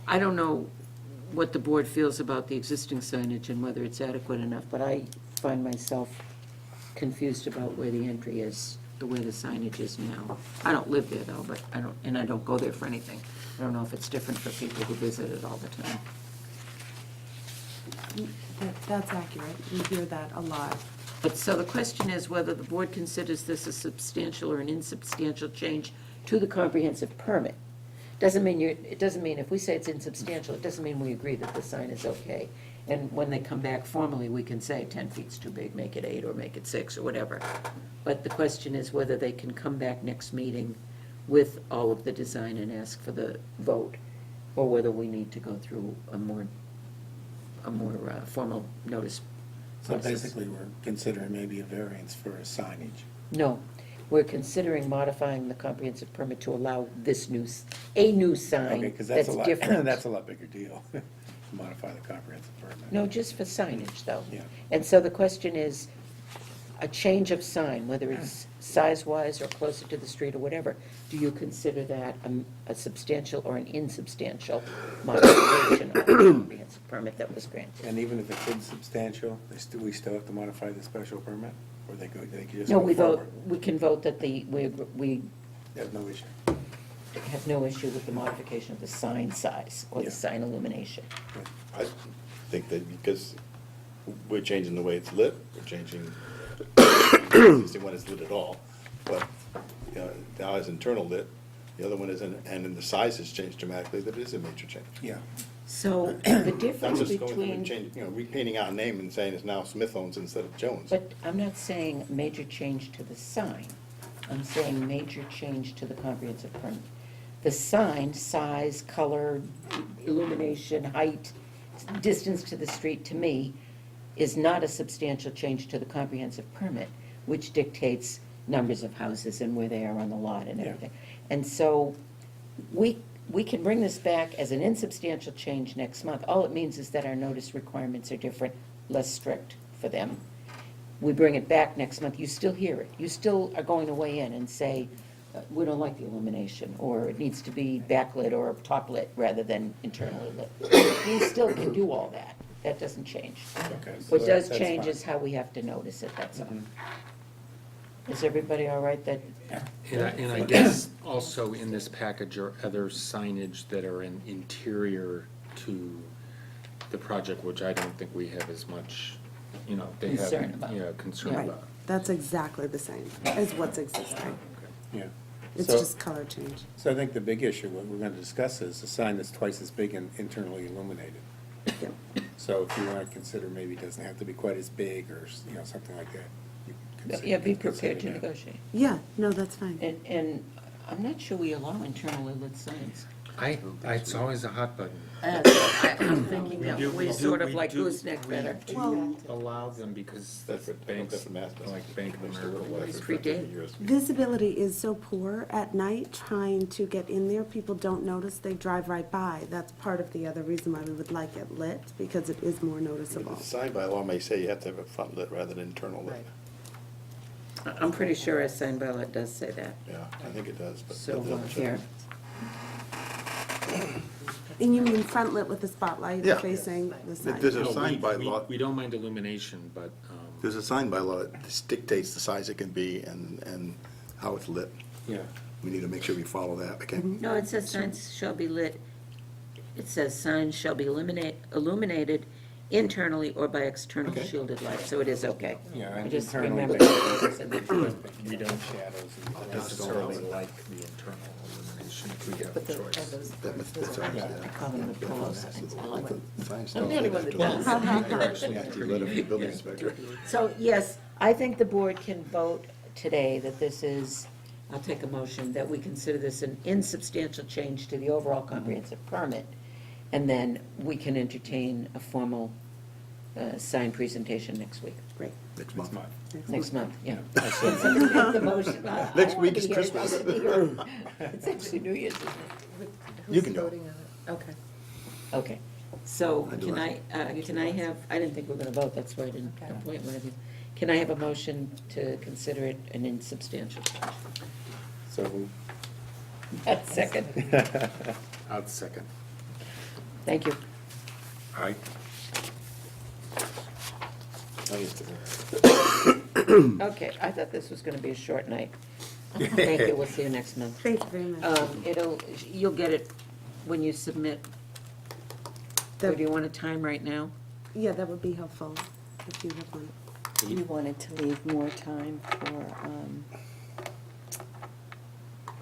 I don't know what the board feels about the existing signage and whether it's adequate enough, but I find myself confused about where the entry is, the way the signage is now. I don't live there though, but I don't go there for anything. I don't know if it's different for people who visit it all the time. That's accurate. We hear that a lot. But so the question is whether the board considers this a substantial or an insubstantial change to the comprehensive permit. It doesn't mean if we say it's insubstantial, it doesn't mean we agree that the sign is okay. And when they come back formally, we can say 10 feet's too big, make it 8 or make it 6 or whatever. But the question is whether they can come back next meeting with all of the design and ask for the vote, or whether we need to go through a more formal notice So process. basically, we're considering maybe a variance for signage. No, we're considering modifying the comprehensive permit to allow this a new sign Okay, because that's that's a lot, different. that's a lot bigger deal, to modify the comprehensive permit. No, just for signage, though. Yeah. And so the question is, a change of sign, whether it's size-wise or closer to the street or whatever, do you consider that a substantial or an insubstantial modification of the comprehensive permit that was granted? And even if it's insubstantial, we still have to modify the special permit? Or they can just No, go we forward? can vote that we There's no issue. have no issue with the modification of the sign size or the Yeah. sign illumination. I think that because we're changing the way it's lit, we're changing, the existing one is lit at all, but, you know, now it's internal lit, the other one isn't, and then the size has changed dramatically, that is a major change. Yeah. So the Not difference just going through between, and changing, repainting out a name and saying it's now Smith owns instead of Jones. but I'm not saying major change to the sign. I'm saying major change to the comprehensive permit. The sign, size, color, illumination, height, distance to the street, to me, is not a substantial change to the comprehensive permit, which dictates numbers of houses and where they are on the lot and Yeah. everything. And so we can bring this back as an insubstantial change next month. All it means is that our notice requirements are different, less strict for them. We bring it back next month, you still hear it. You still are going to weigh in and say, we don't like the illumination, or it needs to be backlit or top lit rather than internally lit. We still can do all that. That doesn't change. Okay, so What does that's change fine. is how we have to notice it, that's all. Is everybody all right that? And I guess also in this package are other signage that are in interior to the project, which I don't think we have as much, they have. Concern about. Yeah, concern Right, about. that's exactly the same as what's existing. Yeah. It's So- just color change. So I think the big issue, what we're gonna discuss is a sign that's twice as big and internally illuminated. Yep. So if you wanna consider, maybe it doesn't have to be quite as big, or, something like that. you could consider- Yeah, be consider prepared to that. negotiate. Yeah, no, that's fine. And I'm not sure we allow internally lit signs. It's always a hot button. I'm thinking that do- we do- sort of we like do- gooseneck better. We do allow them because That's that's what- banks, that's what Mass does. like Bank of America, whatever. It's predated. Visibility is so poor at night, trying to get in there, people don't notice, they drive right by. That's part of the other reason why we would like it lit, because it is more noticeable. The sign by law may say you have to have it front lit rather than internal lit. I'm pretty sure our sign bylaw does say that. Yeah, I think it does, but. So, double check. here, And you mean front lit with the spotlight Yeah. facing the sign? There's a No, sign by we- law. We don't mind illumination, but, There's a sign by law that dictates the size it can be and how it's lit. Yeah. We need to make sure we follow that, okay? no, it says signs shall be lit, it says signs shall be illuminated internally or by external Okay. shielded light, so it is okay. Yeah, I and just internally remember. We don't shadows and. I don't necessarily like the internal illumination if we have a choice. That's ours, yeah. I call them the pillow signs. I like them. Signs I'm don't the only say one that that to does. them. They're actually have to let them be building inspector. So, yes, I think the board can vote today that this is, I'll take a motion, that we consider this an insubstantial change to the overall comprehensive permit, and then we can entertain a formal sign presentation next week. Great. Next month. Next month, yeah. Somebody make the motion. I Next wanna week be is here, Christmas. I wanna be here. It's actually New Year's, isn't it? You can go. Voting on it? Okay. Okay, so I do can like can I have, I didn't think we were gonna vote, that's why I didn't appoint one of you. Can I have a motion to consider it an insubstantial change? So, That's second. I'll second. Thank you. Aye. Okay, I thought this was gonna be a short night. Thank you, we'll see you next month. Thank you very much. You'll get it when you submit. The- Or do you want a time right now? Yeah, that would be helpful if you have one. You wanted to leave more time for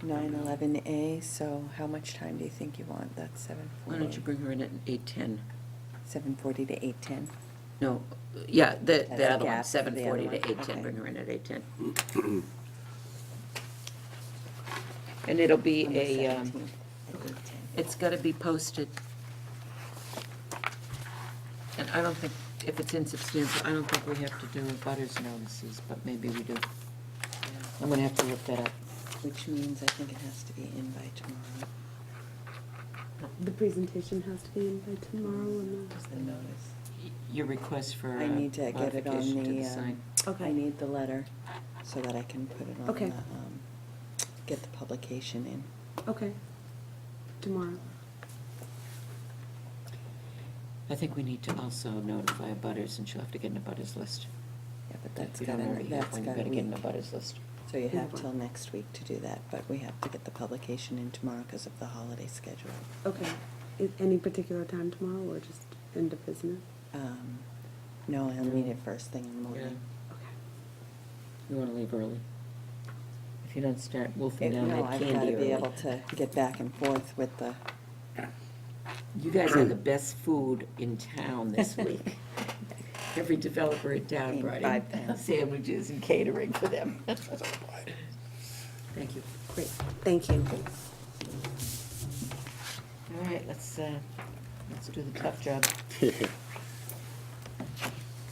9/11A, so how much time do you think you want? That's 7:40. Why don't you bring her in at 8:10? 7:40 to 8:10. No, yeah, the That's a other one, gap for the other 7:40 to one. 8:10, Okay. bring her in at 8:10. And it'll be On the a, 17th at 8:10. it's gotta be posted. And I don't think, if it's insubstantial, I don't think we have to do butters notices, but maybe we do. I'm gonna have to look that up. Which means I think it has to be in by tomorrow, The presentation has to be in by tomorrow and is the notice. Your request for I need to get it on modification to the, the sign. Okay. I need the letter so that I can put it on Okay. the, get the publication in. Okay. Tomorrow. I think we need to also notify butters, and she'll have to get in a butters list. Yeah, but If that's you don't gotta, already have that's one, you gotta better be. get in a butters list. So you have Yeah. till next week to do that, but we have to get the publication in tomorrow because of the holiday schedule. Okay. Any particular time tomorrow or just end of business? No, I'll need it first thing in the morning. Okay. You wanna leave early? If you don't start wolfing down No, that I've candy gotta be early. able to get back and forth with the, You guys had the best food in town this week. Every developer in town In brought 5 in pounds. sandwiches and catering for them. Thank you. Great. Thank you. All right, let's do the tough job.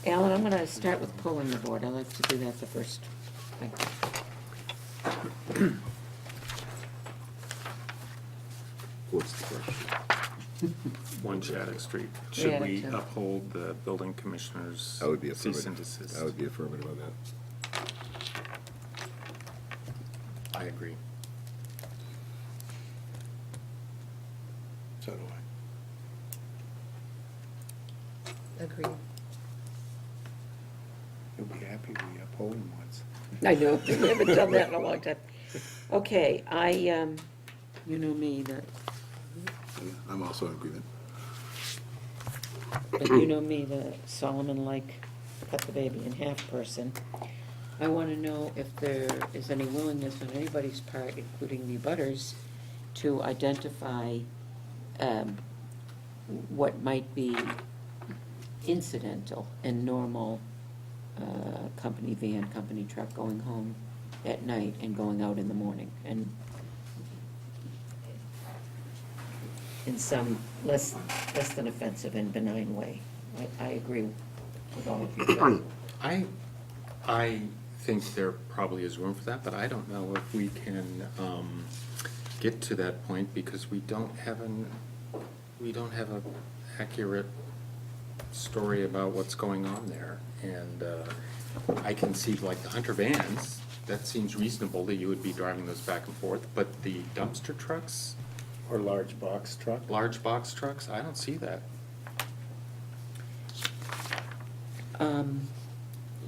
Alan, I'm gonna start with pulling the board. I like to do that the first thing. What's the question? 1 Shattuck Street. Should we Shattuck. uphold the building commissioner's I would be cease and affirmative. desist? I would be affirmative on that. I agree. So do Agreed. You'll be happy we uphold them once. I know, we haven't done that in a long time. Okay, you know me, that, I'm also in agreement. but you know me, the Solomon-like cut the baby in half person. I want to know if there is any willingness on anybody's part, including the abutters, to identify what might be incidental and normal company van, company truck going home at night and going out in the morning, and in some less than offensive and benign way. I agree with all of you. I think there probably is room for that, but I don't know if we can get to that point because we don't have an accurate story about what's going on there. And I can see like the Hunter vans, that seems reasonable that you would be driving those back and forth, but the dumpster trucks, Or large box truck. large box trucks, I don't see that.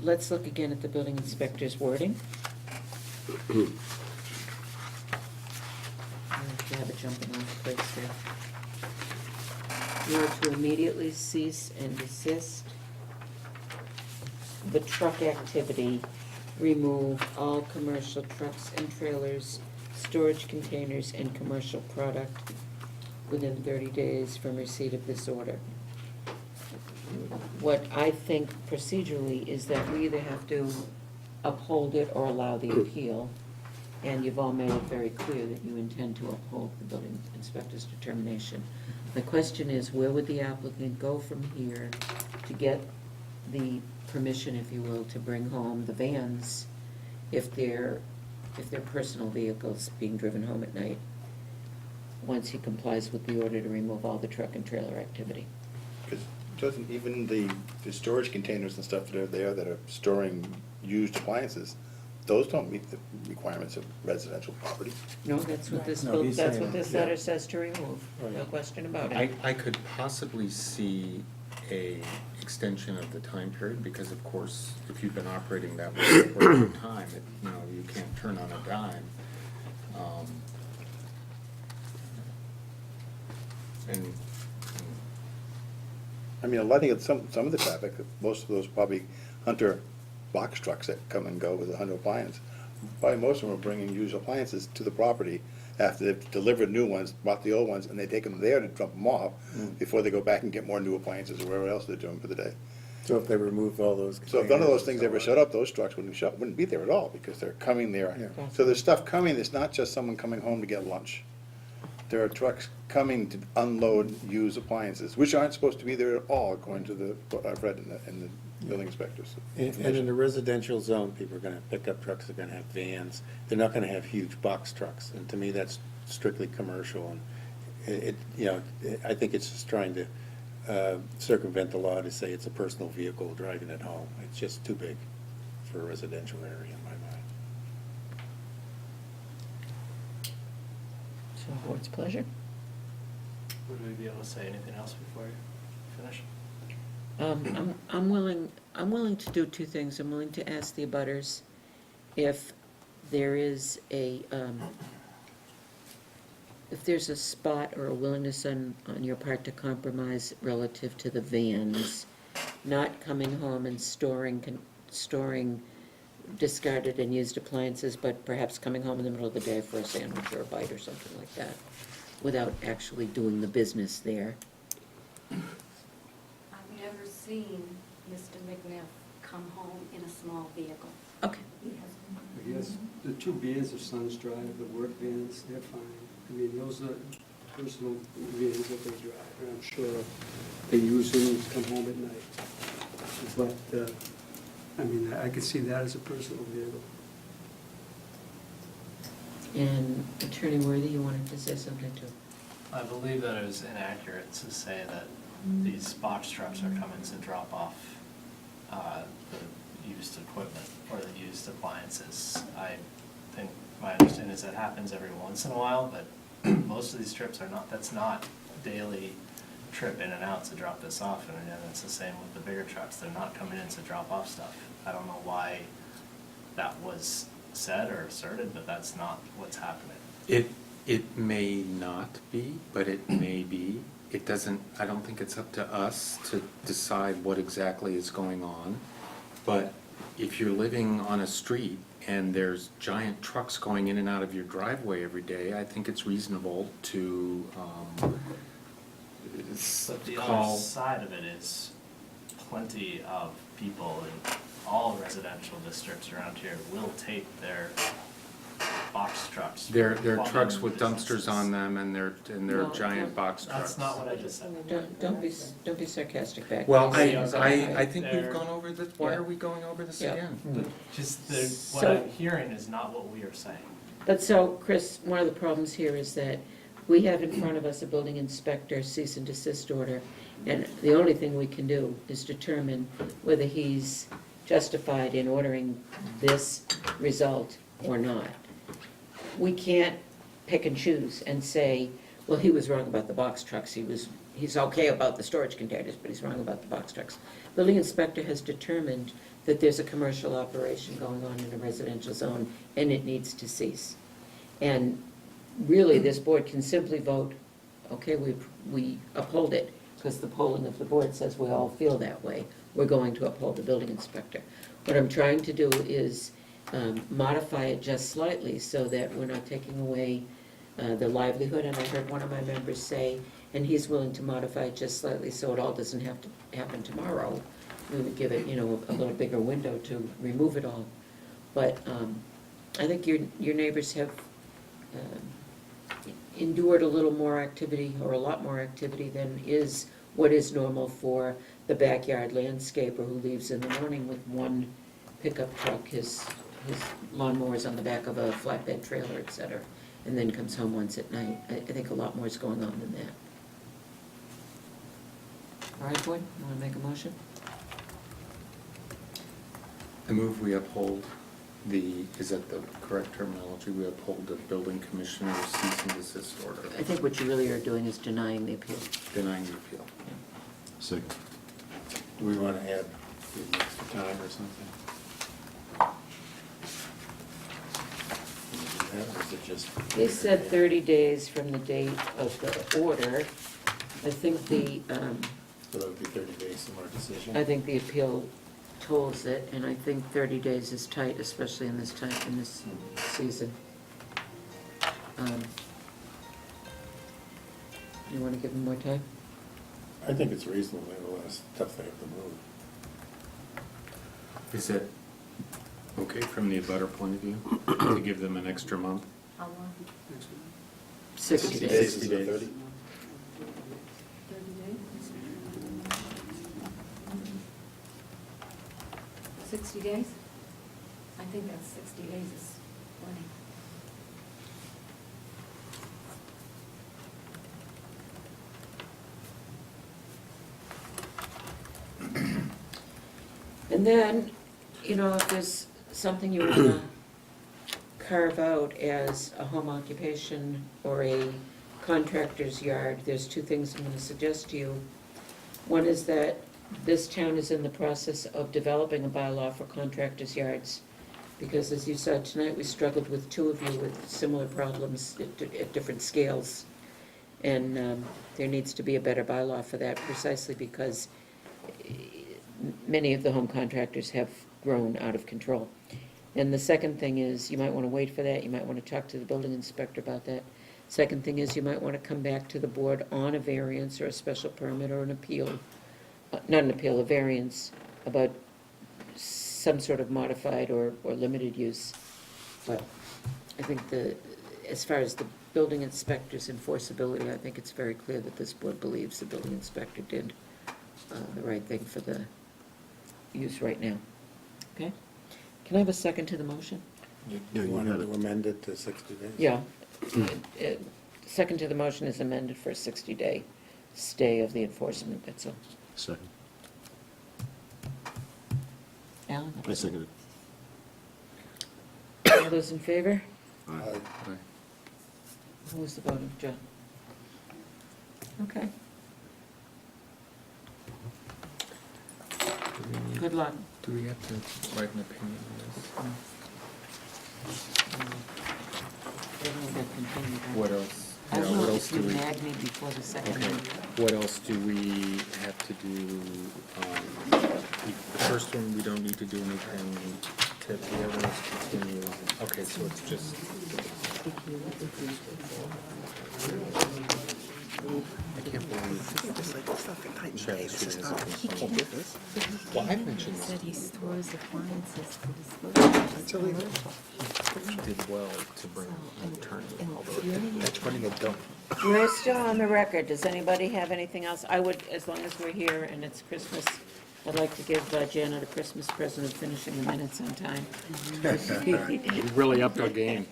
Let's look again at the building inspector's wording. You have a jumping off place there. You are to immediately cease and desist the truck activity, remove all commercial trucks and trailers, storage containers, and commercial product within 30 days from receipt of this order. What I think procedurally is that we either have to uphold it or allow the appeal, and you've all made it very clear that you intend to uphold the building inspector's determination. The question is, where would the applicant go from here to get the permission, if you will, to bring home the vans if they're personal vehicles being driven home at night, once he complies with the order to remove all the truck and trailer activity? Because doesn't even the storage containers and stuff that are there that are storing used appliances, those don't meet the requirements of residential property. No, that's what this, No, he's that's saying, what this yeah. letter says to remove, no question about it. I could possibly see a extension of the time period, because of course, if you've been operating that way for a long time, you can't turn on a dime. And I mean, I think some of the traffic, most of those probably Hunter box trucks that come and go with a Hunter appliance, probably most of them are bringing used appliances to the property after they've delivered new ones, bought the old ones, and they take them there to dump them off before they go back and get more new appliances or whatever else they're doing for the day. So if they remove all those. So if none of those things containers, ever shut up, those trucks wouldn't be there at all, because they're coming there. Yeah. So there's stuff coming, it's not just someone coming home to get lunch. There are trucks coming to unload used appliances, which aren't supposed to be there at all, according to what I've read in the building inspectors. And in the residential zone, people are gonna have pickup trucks, they're gonna have vans, they're not gonna have huge box trucks, and to me, that's strictly commercial, and I think it's just trying to circumvent the law to say it's a personal vehicle driving it home. It's just too big for a residential area in my mind. So, board's pleasure. Would we be able to say anything else before you finish? I'm willing to do two things. I'm willing to ask the abutters if there is if there's a spot or a willingness on your part to compromise relative to the vans, not coming home and storing discarded and used appliances, but perhaps coming home in the middle of the day for a sandwich or a bite or something like that, without actually doing the business there. I've never seen Mr. McNiff come home in a small vehicle. Okay. Yes, the two vans their sons drive, the work vans, they're fine. I mean, those are personal vans that they drive, and I'm sure they use them to come home at night. But, I mean, I could see that as a personal vehicle. And Attorney Worthy, you wanted to say something too? I believe that it was inaccurate to say that these box trucks are coming to drop off the used equipment or the used appliances. I think my understanding is that happens every once in a while, but most of these trips are not, that's not daily trip in and out to drop this off, and then it's the same with the bigger trucks. They're not coming in to drop off stuff. I don't know why that was said or asserted, but that's not what's happening. It may not be, but it may be. It doesn't, I don't think it's up to us to decide what exactly is going on. But if you're living on a street and there's giant trucks going in and out of your driveway every day, I think it's reasonable to But the call. other side of it is plenty of people in all residential districts around here will take their box trucks. They're plugging trucks with businesses. dumpsters on them and they're No, giant box trucks. That's not what I just said. Don't be sarcastic back. Well, there. I think we've They're- gone over this, why Yeah. are we going over this Yeah. again? But just the, what So- I'm hearing is not what we are saying. But so, Chris, one of the problems here is that we have in front of us a building inspector cease and desist order, and the only thing we can do is determine whether he's justified in ordering this result or not. We can't pick and choose and say, well, he was wrong about the box trucks, he's okay about the storage containers, but he's wrong about the box trucks. Building inspector has determined that there's a commercial operation going on in a residential zone, and it needs to cease. And really, this board can simply vote, okay, we uphold it, because the polling of the board says we all feel that way. We're going to uphold the building inspector. What I'm trying to do is modify it just slightly so that we're not taking away the livelihood. And I heard one of my members say, and he's willing to modify it just slightly so it all doesn't have to happen tomorrow. We would give it, a little bigger window to remove it all. But I think your neighbors have endured a little more activity, or a lot more activity than is what is normal for the backyard landscaper who leaves in the morning with one pickup truck, his lawnmower's on the back of a flatbed trailer, et cetera, and then comes home once at night. I think a lot more is going on than that. All right, board, you want to make a motion? I move we uphold is that the correct terminology? We uphold the building commissioner's cease and desist order, I think what you really are doing is denying the appeal. denying the appeal. Second. Do we want to add the extra time or something? Or is it just? They said 30 days from the date of the order. I think So that would be 30 days from our decision? I think the appeal tolls it, and I think 30 days is tight, especially in this season. You want to give them more time? I think it's reasonable, they have a lot of stuff they have to move. Is it okay from the abutter point of view to give them an extra month? How long? 60 days. 60 days. 30? 30 days? 60 days? I think that's 60 days is plenty. And then, if there's something you want to carve out as a home occupation or a contractor's yard, there's two things I'm going to suggest to you. One is that this town is in the process of developing a bylaw for contractors' yards, because as you saw tonight, we struggled with two of you with similar problems at different scales. And there needs to be a better bylaw for that, precisely because many of the home contractors have grown out of control. And the second thing is, you might want to wait for that, you might want to talk to the building inspector about that. Second thing is, you might want to come back to the board on a variance or a special permit or an appeal, not an appeal, a variance, about some sort of modified or limited use. But I think as far as the building inspector's enforceability, I think it's very clear that this board believes the building inspector did the right thing for the use right now. Okay? Can I have a second to the motion? You you wanted had it. to amend it to 60 days? Yeah. Second to the motion is amended for a 60-day stay of the enforcement, that's all. Second. Alan? I second All those in favor? it. Aye. Who was the voting? John? Okay. Good luck. Do we have to write an opinion on this? What else? I Yeah, what will else if you do we? nag me before the second Okay, one. what else do we have to do? The first one, we don't need to do anything, the others continue. Okay, so it's just, I can't believe. Shadow Street is a component. Well, I've mentioned this. He stores appliances to dispose. He did well to bring an attorney, although That's running a dump. We're still on the record. Does anybody have anything else? I would, as long as we're here and it's Christmas, I'd like to give Janet a Christmas present of finishing the minutes on time. we really upped our game.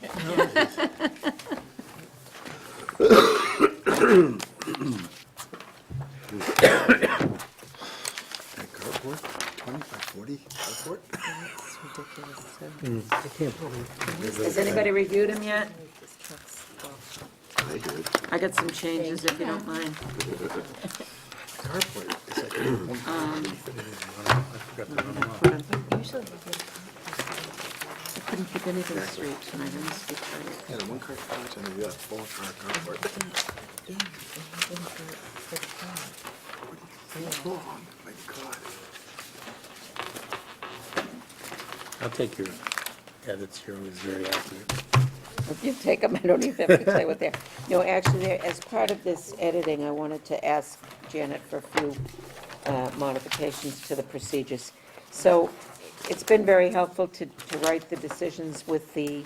That carport, 20 by 40 carport? Has anybody reviewed them yet? I did. I got some changes if you don't mind. Carport, it's like I couldn't keep anything straight tonight. I must be tired. yeah, the one car couch and then you got 4-car carport. What's wrong? My God. I'll take your edits, you're always very accurate. If you take them, I don't even have to tell you what they're. No, actually, as part of this editing, I wanted to ask Janet for a few modifications to the procedures. So it's been very helpful to write the decisions with the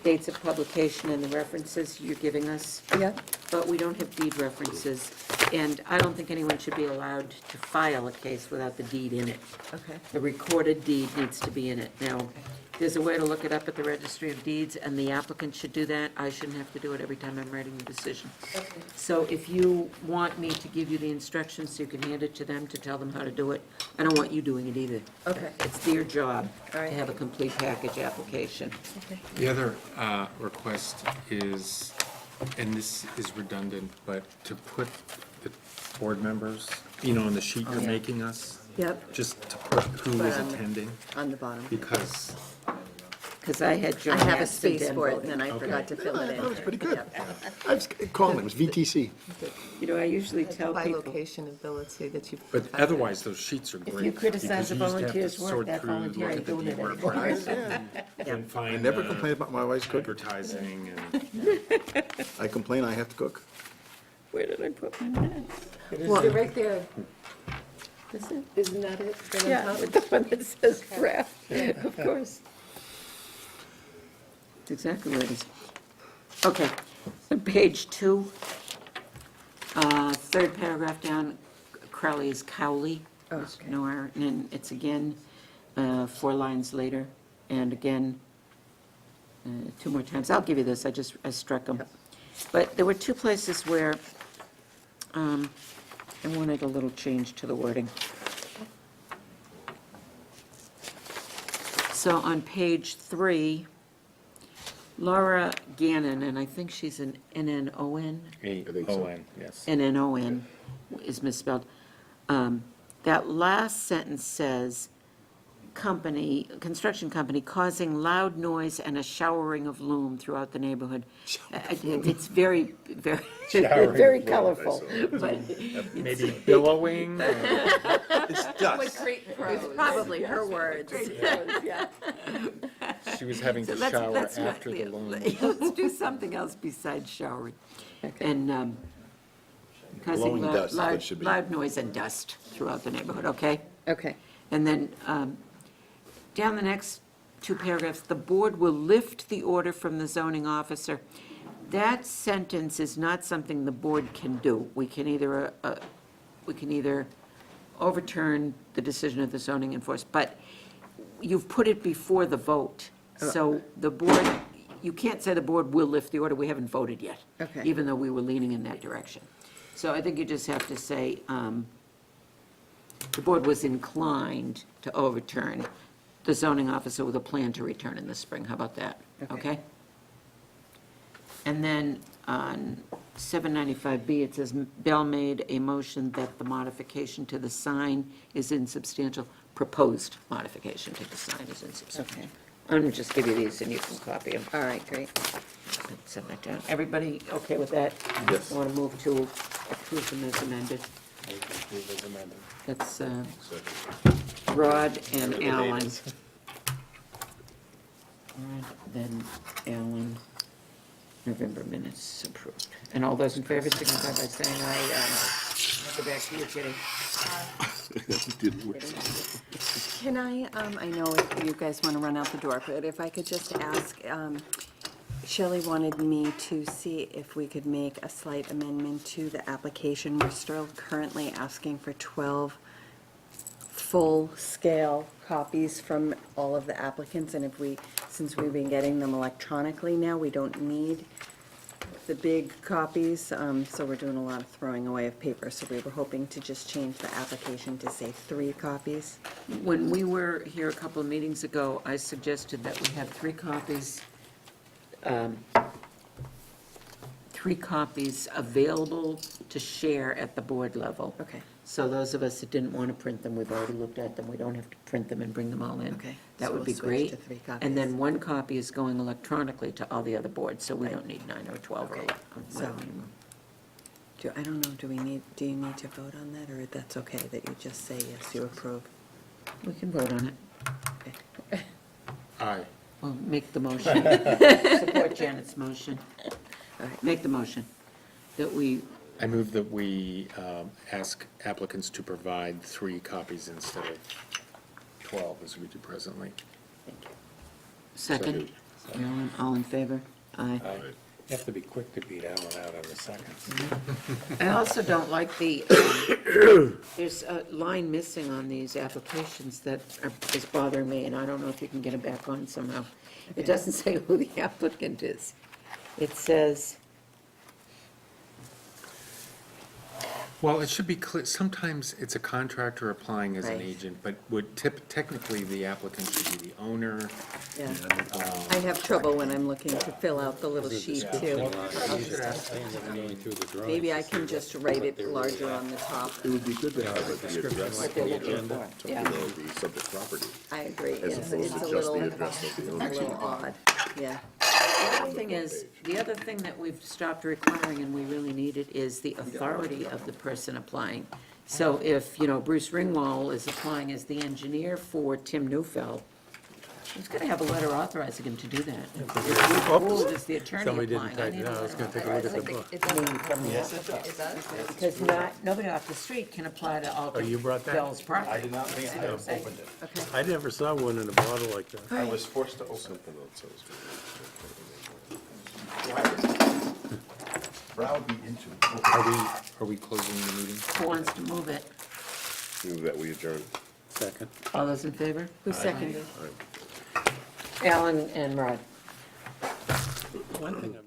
dates of publication and the references you're giving us. Yeah. But we don't have deed references, and I don't think anyone should be allowed to file a case without the deed in it. Okay. The recorded deed needs to be in it. Now, there's a way to look it up at the Registry of Deeds, and the applicant should do that. I shouldn't have to do it every time I'm writing the decision. Okay. So if you want me to give you the instructions so you can hand it to them to tell them how to do it, I don't want you doing it either. Okay. It's their job All to right. have a complete package application. Okay. The other request is, and this is redundant, but to put the board members, on the sheet you're yeah. making us, Yep, just to put who is Put on- attending, on the bottom. because Because I had I Joan have a Aston space for it, voting. and then I forgot to fill it in. That was pretty good. I was calling, it was VTC. I usually tell By people, location ability that you've. but otherwise, those sheets are if great. you criticize a because you used to have to volunteer's work, sort that through, volunteer look ain't at the doing it deed anymore. price, Yeah. and find I never complain about my wife's cooking. advertising and. I complain I have to cook. Where did I put my minutes? Well, right there, This is- isn't that it? Right on Yeah, top? with the one that says draft, of course. It's exactly where it is. Okay, on page 2, third paragraph down, Crowley is Cowley. There's Okay. no error, and then it's again, 4 lines later, and again, 2 more times. I'll give you this, I struck them. But there were 2 places where I wanted a little change to the wording. So on page 3, Laura Gannon, and I think she's an N-N-O-N? A-O-N, yes. N-N-O-N is misspelled. That last sentence says, construction company causing loud noise and a showering of loom throughout the neighborhood. It's very, very, Showering very of loom, I colorful, saw. but Maybe billowing, or- It's dust. With great prose. Probably her words. yeah. she was having to So let's- shower let's not- after the loom. Let's do something else besides showering. And causing Blowing dust is what it should be. loud noise and dust throughout the neighborhood, okay? Okay. And then down the next 2 paragraphs, the board will lift the order from the zoning officer. That sentence is not something the board can do. We can either overturn the decision of the zoning enforcement, but you've put it before the vote. So the board, you can't say the board will lift the order, we haven't voted yet. Okay. Even though we were leaning in that direction. So I think you just have to say, the board was inclined to overturn the zoning officer with a plan to return in the spring. How about that? Okay? And then on 795B, it says, Bell made a motion that the modification to the sign is insubstantial, proposed modification to the sign is insubstantial. Okay. I'm going to just give you these and you can copy them. All right, great. Send that down. Everybody okay with that? Yes. Want to move to approve them as amended? That's Rod and Alan. Rod, then Alan. November minutes approved. And all those in favor signify by saying aye. Go back to you, Kitty. Didn't work. Can I know if you guys want to run out the door, but if I could just ask, Shelley wanted me to see if we could make a slight amendment to the application. We're still currently asking for 12 full-scale copies from all of the applicants, and since we've been getting them electronically now, we don't need the big copies, so we're doing a lot of throwing away of paper, so we were hoping to just change the application to say 3 copies. When we were here a couple of meetings ago, I suggested that we have 3 copies, 3 copies available to share at the board level. Okay. So those of us that didn't want to print them, we've already looked at them, we don't have to print them and bring them all in. Okay, That so would we'll be switch great. to 3 And then copies. 1 copy is going electronically to all the other boards, so we don't need 9 or 12 or Okay, 11. so- whatever anymore. I don't know, do you need to vote on that, or that's okay that you just say yes, you approve? We can vote on it. Okay. Aye. Well, make the motion. Support Janet's motion. All right. Make the motion that we, I move that we ask applicants to provide 3 copies instead of 12 as we do presently. second. Alan, all in favor? Aye. You have to be quick to beat Alan out on the second. I also don't like the, there's a line missing on these applications that is bothering me, and I don't know if you can get it back on somehow. It doesn't say who the applicant is. It says, Well, it should be clear, sometimes it's a contractor applying as an Right. agent, but technically the applicant should be the owner. Yeah. I have trouble when I'm looking to fill out the little sheet, too. Maybe I can just write it larger on the top. It would be good to have the address what of they're the looking agenda for. to Yeah. below the subject property, I agree. as It's opposed a to just little, the address of the a owner. little odd, yeah. The other thing is, the other thing that we've stopped requiring, and we really need it, is the authority of the person applying. So if, Bruce Ringwald is applying as the engineer for Tim Neufeld, he's gonna have a letter authorizing him to do that. If Bruce Gould is the attorney Somebody didn't applying, I type need it a out. I was letter gonna take a look at the authorizing. book. It does? Because nobody off the street can apply to alter Oh, you brought that? Bell's property. I did not think See I what I'm have saying? opened it. Okay. I never saw one in a bottle like that. I was forced to open Something else I was it. Browbeat into. Are we closing the meeting? Who wants to move it? Move that we adjourn. Second. All those in favor? Who seconded? Alan and Rod. One thing I'm